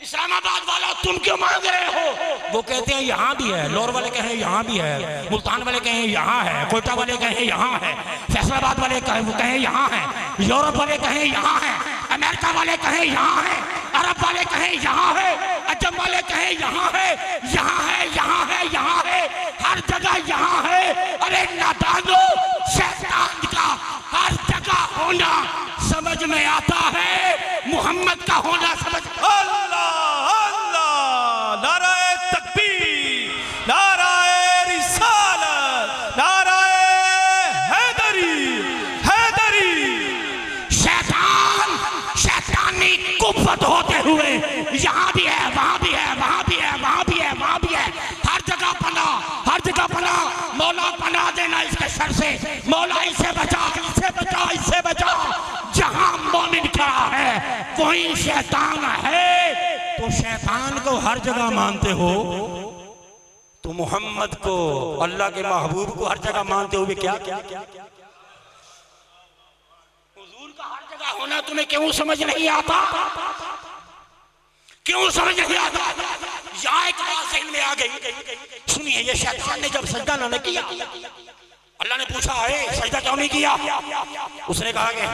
Speaker 2: इस्लामाबाद वाला तुम क्यों मांग रहे हो? वो कहते हैं यहाँ भी है। लाहौर वाले कहें यहाँ भी है, मुल्तान वाले कहें यहाँ है, कोयटा वाले कहें यहाँ है, फैसलाबाद वाले कहें यहाँ है, यूरोप वाले कहें यहाँ है, अमेरिका वाले कहें यहाँ है, अरब वाले कहें यहाँ है, अजम वाले कहें यहाँ है, यहाँ है, यहाँ है, यहाँ है, हर जगह यहाँ है। अरे नादानो, शैतान का हर जगह होना समझ में आता है, मोहम्मद का होना समझ।
Speaker 1: अल्लाह अल्लाह, नाराए तकबीर, नाराए रिसालत, नाराए हैदरी, हैदरी। शैतानी कुव्वत होते हुए यहाँ भी है, वहाँ भी है, वहाँ भी है, वहाँ भी है, वहाँ भी है, हर जगह पना, हर जगह पना, मौला पना।
Speaker 2: शर से, मौला इसे बचा, इसे बचा, इसे बचा। जहां मोमिन खड़ा है वहीं शैतान है। तो शैतान को हर जगह मानते हो, तो मोहम्मद को, अल्लाह के महबूब को हर जगह मानते हुए क्या क्या क्या हुजूर का हर जगह होना तुम्हें क्यों समझ नहीं आता? क्यों समझ नहीं आता? यहाँ एक बात ज़हन में आ गई। सुनिए, ये शैतान ने जब सजदा न किया, अल्लाह ने पूछा है सजदा क्यों नहीं किया? उसने कहा कि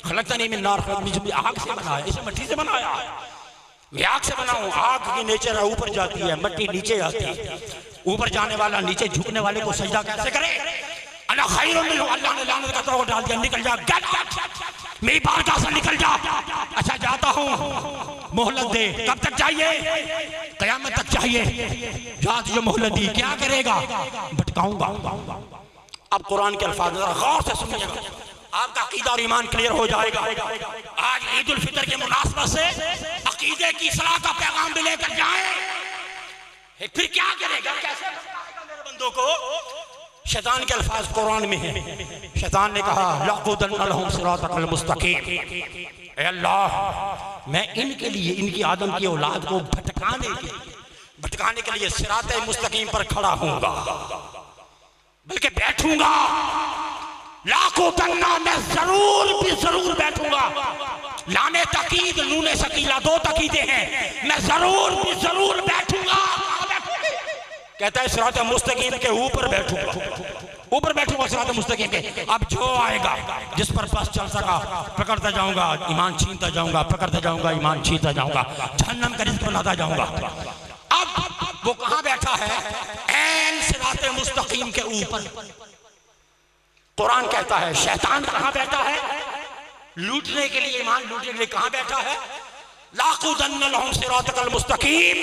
Speaker 2: खलक़तनी मिन नार, आग से बनाया, इसे मिट्टी से बनाया, मैं आग से बनाऊं। आग की नेचर ऊपर जाती है, मिट्टी नीचे आती है। ऊपर जाने वाला नीचे झुकने वाले को सजदा कैसे करे? अल्लाह खैरुम मिन्हु, अल्लाह ने लानत का तोड़ डाल दिया, निकल जा, मेरी बारगाह से निकल जा। अच्छा जाता हूँ, मोहलत दे। कब तक चाहिए? कयामत तक चाहिए। जा तुझे मोहलत दी, क्या करेगा? भटकाऊंगा। अब कुरान के अल्फाज जरा गौर से सुनिएगा, आपका अकीदा और ईमान क्लियर हो जाएगा। आज ईद उल फितर के मुनासबत से अकीदे की सलाह का पैगाम भी लेकर जाएं। फिर क्या करेगा? कैसे बताएगा मेरे बंदों को? शैतान के अल्फाज कुरान में है। शैतान ने कहा लअक़ुदन्ना लहुम सिरातकल मुस्तक़ीम, ऐ अल्लाह मैं इनके लिए, इनकी आदम की औलाद को भटकाने के लिए सिराते मुस्तकीम पर खड़ा होऊंगा, बल्कि बैठूंगा। लाक़ुदन्ना, मैं जरूर बैठूंगा। लामे तकीद, नूने सकीला, दो तकीदे हैं। मैं जरूर बैठूंगा। कहता है सिरात मुस्तकीम के ऊपर बैठूंगा सिरात मुस्तकीम के। अब जो आएगा, जिस पर बस चल सका, पकड़ता जाऊंगा, ईमान छीनता जाऊंगा, पकड़ता जाऊंगा, ईमान छीनता जाऊंगा, जहन्नम का रिज़्क़ बनाता जाऊंगा। अब वो कहां बैठा है? ऐन सिरात मुस्तकीम के ऊपर। कुरान कहता है शैतान कहां बैठा है? लूटने के लिए, ईमान लूटने के लिए कहां बैठा है? लाक़ुदन्ना लहुम सिरातकल मुस्तकीम,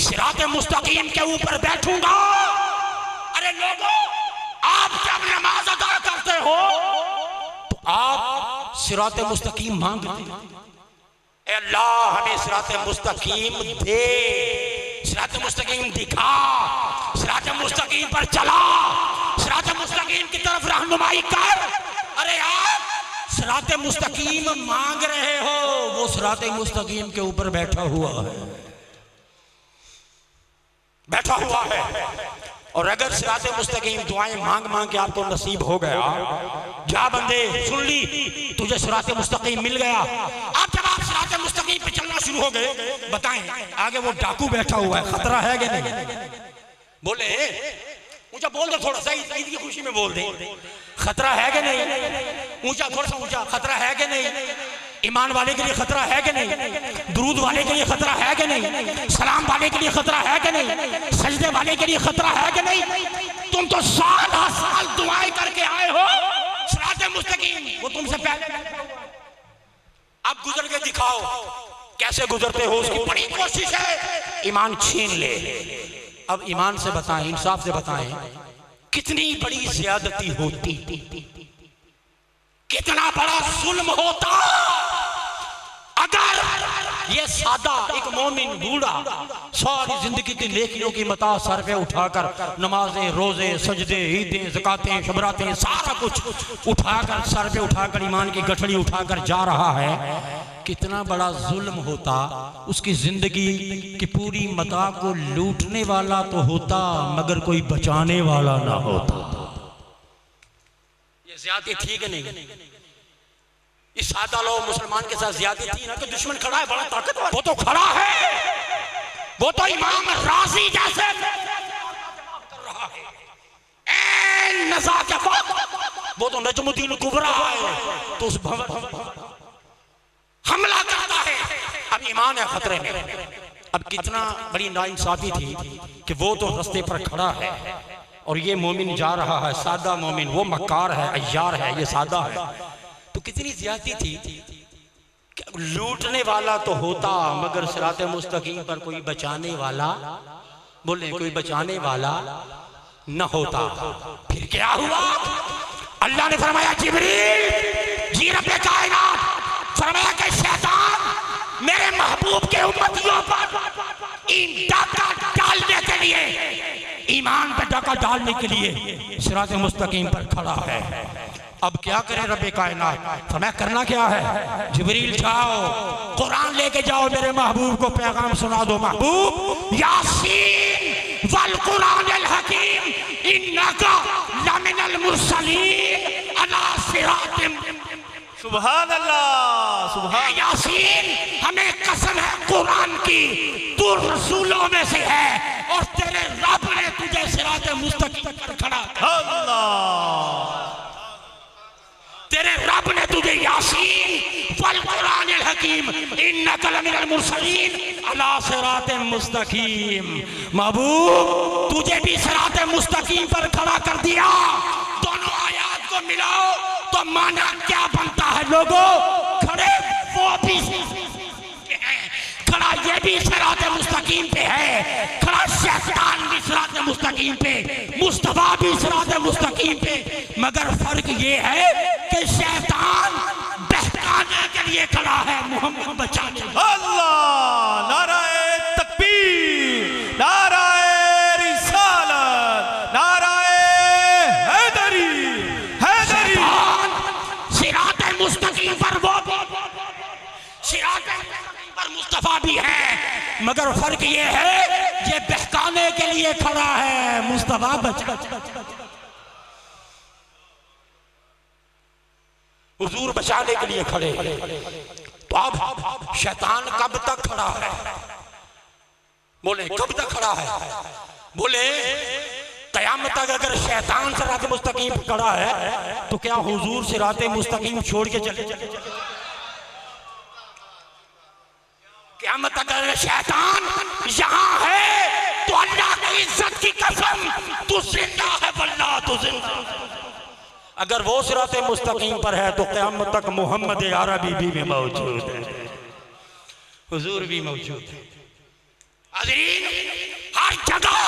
Speaker 2: सिरात मुस्तकीम के ऊपर बैठूंगा। अरे लोगों, आप जब नमाज अदा करते हो तो आप सिरात मुस्तकीम मांगते हो, अल्लाह हमें सिरात मुस्तकीम दे, सिरात मुस्तकीम दिखा, सिरात मुस्तकीम पर चला, सिरात मुस्तकीम की तरफ रहनुमाई कर। अरे आप सिरात मुस्तकीम मांग रहे हो, वो सिरात मुस्तकीम के ऊपर बैठा हुआ है। और अगर सिरात मुस्तकीम दुआएं मांग के आपको नसीब हो गया, जा बंदे सुन ली, तुझे सिरात मुस्तकीम मिल गया। अब जब आप सिरात मुस्तकीम पे चलना शुरू हो गए, बताएं आगे वो डाकू बैठा हुआ है, खतरा है कि नहीं? बोले ऊंचा बोल दो, थोड़ा सा ईद की खुशी में बोल दे, खतरा है कि नहीं? ऊंचा, थोड़ा सा ऊंचा, खतरा है कि नहीं? ईमान वाले के लिए खतरा है कि नहीं? दुरूद वाले के लिए खतरा है कि नहीं? सलाम वाले के लिए खतरा है कि नहीं? सजदे वाले के लिए खतरा है कि नहीं? तुम तो साल दुआएं करके आए हो सिरात मुस्तकीम, वो तुमसे पहले। अब गुजर के दिखाओ कैसे गुजरते हो, उसकी बड़ी कोशिश है ईमान छीन ले। अब ईमान से बताएं, इंसाफ से बताएं, कितनी बड़ी ज़्यादती होती, कितना बड़ा जुल्म होता अगर ये सादा एक मोमिन बूढ़ा सारी जिंदगी की नेकियों की मता सर पे उठाकर, नमाजें, रोजे, सजदे, ईदें, ज़कातें, शबरातें, सारा कुछ उठाकर, सर पे उठाकर, ईमान की गठड़ी उठाकर जा रहा है। कितना बड़ा जुल्म होता, उसकी जिंदगी की पूरी मता को लूटने वाला तो होता, मगर कोई बचाने वाला ना होता। ये ज्यादती ठीक है नहीं? इस सादा लोग मुसलमान के साथ ज्यादती थी ना, कि दुश्मन खड़ा है बड़ा ताकतवर, वो तो खड़ा है, वो तो इमाम राजी जैसे कर रहा है। नज़ा के बाद वो तो नजमुद्दीन कुबरा है, तो उस हमला करता है। अब ईमान है खतरे में। अब कितना बड़ी नाइंसाफी थी कि वो तो रास्ते पर खड़ा है और ये मोमिन जा रहा है, सादा मोमिन, वो मक्कार है, अय्यार है, ये सादा है। तो कितनी ज्यादती थी, लूटने वाला तो होता, मगर सिराते मुस्तकीम पर कोई बचाने वाला, बोले कोई बचाने वाला न होता। फिर क्या हुआ? अल्लाह ने फरमाया जिब्रील जी रब्बे कायनात, फरमाया कि शैतान मेरे महबूब के उम्मतियों पर ईंट डालने के लिए ईमान पे डाका डालने के लिए सिरात मुस्तकीम पर खड़ा है। अब क्या करे रब्बे कायनात, फरमाया करना क्या है, जिब्रील जाओ कुरान लेके जाओ, मेरे महबूब को पैगाम सुना दो। महबूब यासीन वल कुरानिल हकीम इन्नका लमिनल मुरसलीन अला सिरातिम।
Speaker 1: सुभान अल्लाह, सुभान।
Speaker 2: यासीन हमें कसम है कुरान की, तू रसूलों में से है और तेरे रब ने तुझे सिरात मुस्तकीम पर खड़ा किया।
Speaker 1: अल्लाह,
Speaker 2: तेरे रब ने तुझे यासीन वल कुरानिल हकीम इन्नका लमिनल मुरसलीन अला सिरातिम मुस्तकीम। महबूब तुझे भी सिरात मुस्तकीम पर खड़ा कर दिया। दोनों आयात को मिलाओ तो माना क्या बनता है लोगों, खड़े वो भी है, खड़ा ये भी सिरात मुस्तकीम पे है, खड़ा शैतान भी सिरात मुस्तकीम पे, मुस्तफा भी सिरात मुस्तकीम पे। मगर फर्क ये है कि शैतान बहकाने के लिए खड़ा है, मोहम्मद बचाने।
Speaker 1: अल्लाह, नाराए तकबीर, नाराए रिसालत, नाराए हैदरी, हैदरी।
Speaker 2: सिरात मुस्तकीम पर वो सिरात पर मुस्तफा भी है, मगर फर्क ये है ये बहकाने के लिए खड़ा है, मुस्तफा बचा। हुजूर बचाने के लिए खड़े। तो अब शैतान कब तक खड़ा है, बोले कब तक खड़ा है, बोले क़यामत तक। अगर शैतान सिरात मुस्तकीम खड़ा है तो क्या हुजूर सिरात मुस्तकीम छोड़ के चले? क़यामत तक अगर शैतान यहाँ है तो अल्लाह की इज्जत की कसम तू जिंदा है, वल्लाह तू जिंदा। अगर वो सिरात मुस्तकीम पर है तो क़यामत तक मोहम्मद अरबी भी मौजूद है, हुजूर भी मौजूद है। अज़ीज़, हर जगह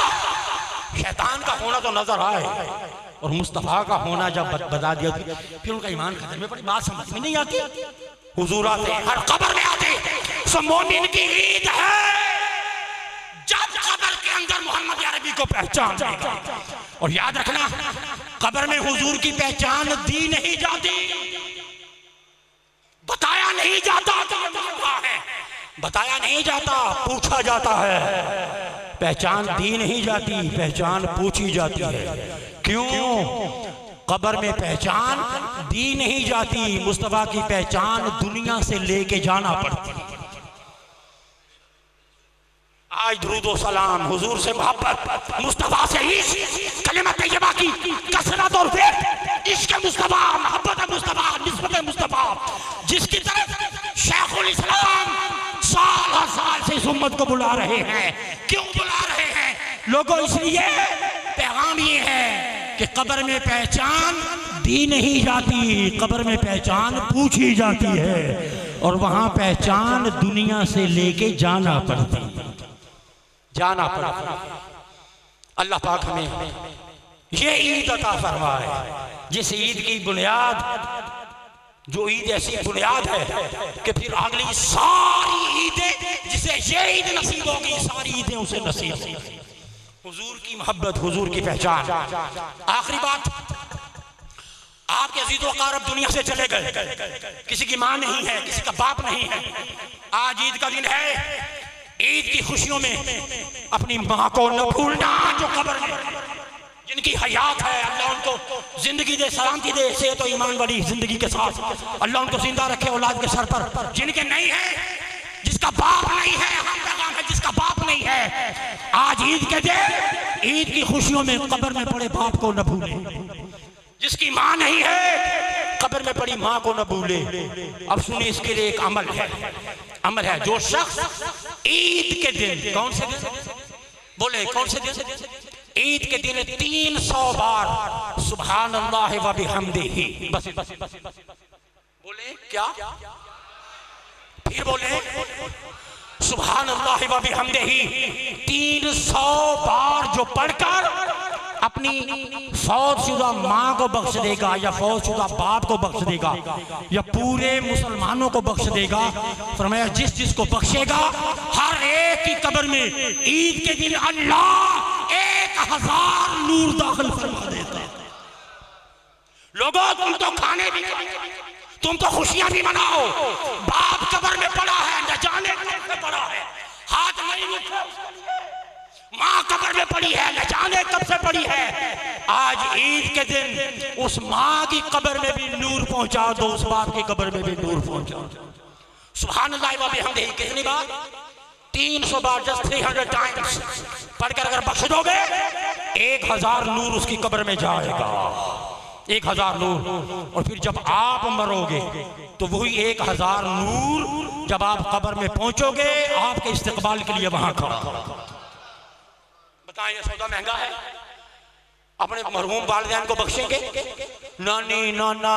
Speaker 2: शैतान का होना तो नजर आए और मुस्तफा का होना जब बता दिया फिर उनका ईमान खतरे में पड़ी। बात समझ में नहीं आती। हुजूर आते हर कब्र में आते, सो मोमिन की ईद है जब कब्र के अंदर मोहम्मद अरबी को पहचान लेगा। और याद रखना, कब्र में हुजूर की पहचान दी नहीं जाती, बताया नहीं जाता है, बताया नहीं जाता, पूछा जाता है। पहचान दी नहीं जाती, पहचान पूछी जाती है। क्यों? कब्र में पहचान दी नहीं जाती, मुस्तफा की पहचान दुनिया से लेके जाना पड़ती। आज दुरूद सलाम, हुजूर से मोहब्बत, मुस्तफा से इश्क, कलिमा तैयबा की कसरत और वेट, इश्क मुस्तफा, मोहब्बत मुस्तफा, निस्बत मुस्तफा, जिसकी तरफ शेखुल इस्लाम साल हर साल से इस उम्मत को बुला रहे हैं। क्यों बुला रहे हैं लोगों? इसलिए पैगाम ये है कि कब्र में पहचान दी नहीं जाती, कब्र में पहचान पूछी जाती है और वहां पहचान दुनिया से लेके जाना पड़ती, जाना पड़ता। अल्लाह पाक हमें ये ईद अता फरमाए, जिस ईद की बुनियाद, जो ईद ऐसी बुनियाद है कि फिर अगली सारी ईदें, जिसे ये ईद नसीब होगी, सारी ईदें उसे नसीब। हुजूर की मोहब्बत, हुजूर की पहचान। आखिरी बात, आपके अजीज़ वक़ार अब दुनिया से चले गए, किसी की माँ नहीं है, किसी का बाप नहीं है। आज ईद का दिन है, ईद की खुशियों में अपनी माँ को न भूलना, जो कब्र में जिनकी हयात है, अल्लाह उनको जिंदगी दे, सलामती दे, सेहत और ईमान वाली जिंदगी के साथ अल्लाह उनको जिंदा रखे औलाद के सर पर। जिनके नहीं है, जिसका बाप नहीं है, हम पैगाम है जिसका बाप नहीं है, आज ईद के दिन ईद की खुशियों में कब्र में पड़े बाप को न भूले, जिसकी माँ नहीं है कब्र में पड़ी माँ को न भूले। अब सुनिए, इसके लिए एक अमल है, अमल है। जो शख्स ईद के दिन, कौन से दिन बोले, कौन से दिन? ईद के दिन 300 बार सुभान अल्लाह व बिहम्दिही, बस बोले क्या? फिर बोले सुभान अल्लाह व बिहम्दिही 300 बार जो पढ़कर अपनी फौजशुदा माँ को बख्श देगा, या फौजशुदा बाप को बख्श देगा, या पूरे मुसलमानों को बख्श देगा। फरमाया जिस जिस को बख्शेगा, हर एक की कब्र में ईद के दिन अल्लाह 1 1000 नूर दाखिल फरमा देता है। लोगों तुम तो खाने भी खाओ, तुम तो खुशियां भी मनाओ। बाप कब्र में पड़ा है, न जाने कब से पड़ा है, हाथ नहीं उठा उसके लिए। माँ कब्र में पड़ी है, न जाने कब से पड़ी है। आज ईद के दिन उस माँ की कब्र में भी नूर पहुंचा दो, उस बाप की कब्र में भी नूर पहुंचा दो। सुभान अल्लाह व बिहम्दिही कितनी बार? 300 बार, जस्ट 300 टाइम्स पढ़कर अगर बख्श दोगे 1000 नूर उसकी कब्र में जाएगा, 1000 नूर। और फिर जब आप मरोगे तो वही 1000 नूर जब आप कब्र में पहुंचोगे आपके इस्तेकबाल के लिए वहां खड़ा। बताएं ये सौदा महंगा है? अपने मरहूम वालिदैन को बख्शेंगे? नानी नाना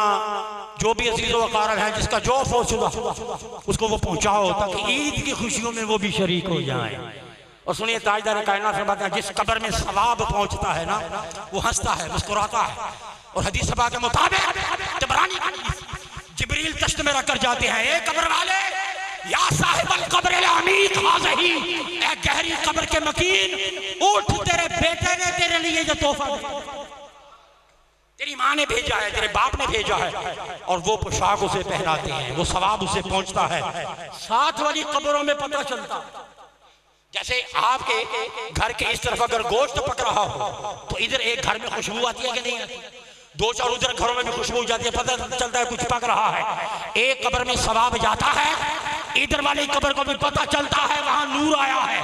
Speaker 2: जो भी अजीज़ो वक़ारब है, जिसका जो फौत शुदा उसको वो पहुंचाओ ताकि ईद की खुशियों में वो भी शरीक हो जाए। और सुनिए ताजदार कायनात फरमाते हैं जिस कब्र में सवाब पहुंचता है ना वो हंसता है, मुस्कुराता है। और हदीस सभा के मुताबिक तबरानी जिब्रील तश्त में रखकर जाते हैं, ए कब्र वाले, या साहिबल कब्र अमीक हाज़ही, ए गहरी कब्र के मकीन, उठ, तेरे बेटे ने तेरे लिए जो तोहफा दिया, तेरी माँ ने भेजा है, तेरे बाप ने भेजा है, और वो पोशाक उसे पहनाते हैं, वो सवाब उसे पहुंचता है। साथ वाली कब्रों में पता चलता, जैसे आपके घर के इस तरफ अगर गोश्त पक रहा हो तो इधर एक घर में खुशबू आती है कि नहीं आती? 2-4 उधर घरों में भी खुशबू जाती है, पता चलता है कुछ पक रहा है। एक कब्र में सवाब जाता है, इधर वाली कब्र को भी पता चलता है वहां नूर आया है,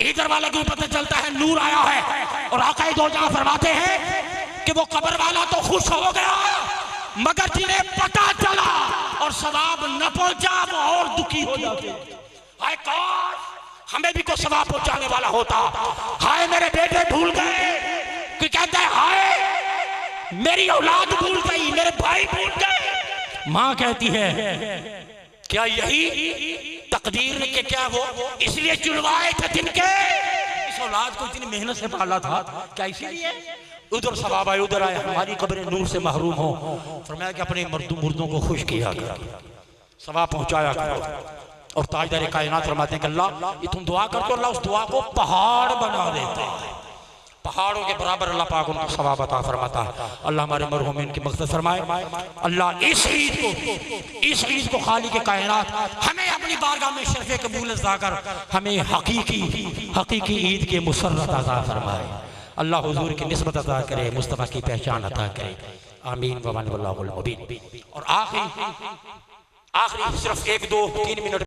Speaker 2: इधर वाले को भी पता चलता है नूर आया है। और आका दो जहां फरमाते हैं कि वो कब्र वाला तो खुश हो गया, मगर जिन्हें पता चला और सवाब न पहुंचा वो और दुखी हो जाते। हाय काश हमें भी कोई सवाब पहुंचाने वाला होता। हाय मेरे बेटे भूल गए, कोई कहता है हाय मेरी औलाद भूल गई, मेरे भाई भूल गए। माँ कहती है क्या यही तकदीर के क्या वो इसलिए चुनवाए थे जिनके इस औलाद को इतनी मेहनत से पाला था, क्या इसीलिए उधर सवाब आए उधर आए, हमारी कब्रें नूर से महरूम हो। फरमाया कि अपने मुर्दों को खुश किया करो, सवाब पहुंचाया करो। और ताजदार कायनात फरमाते हैं कि अल्लाह ये तुम दुआ करते हो, अल्लाह उस दुआ को पहाड़ बना देते हैं, पहाड़ों के बराबर अल्लाह पाक उनको सवाब अता फरमाता है। अल्लाह हमारे मरहूमीन की मग़फ़िरत फरमाए। अल्लाह इस ईद को खाली के कायनात हमें अपनी बारगाह में शर्फ़े कबूल अता कर हमें हकीकी ईद के मुसर्रत अता फरमाए। अल्लाह हुजूर की निस्बत अता करे, मुस्तफ़ा की पहचान अता करे, आमीन व वल्लाहुल मुबीन। और आखिरी सिर्फ 1, 2, 3 मिनट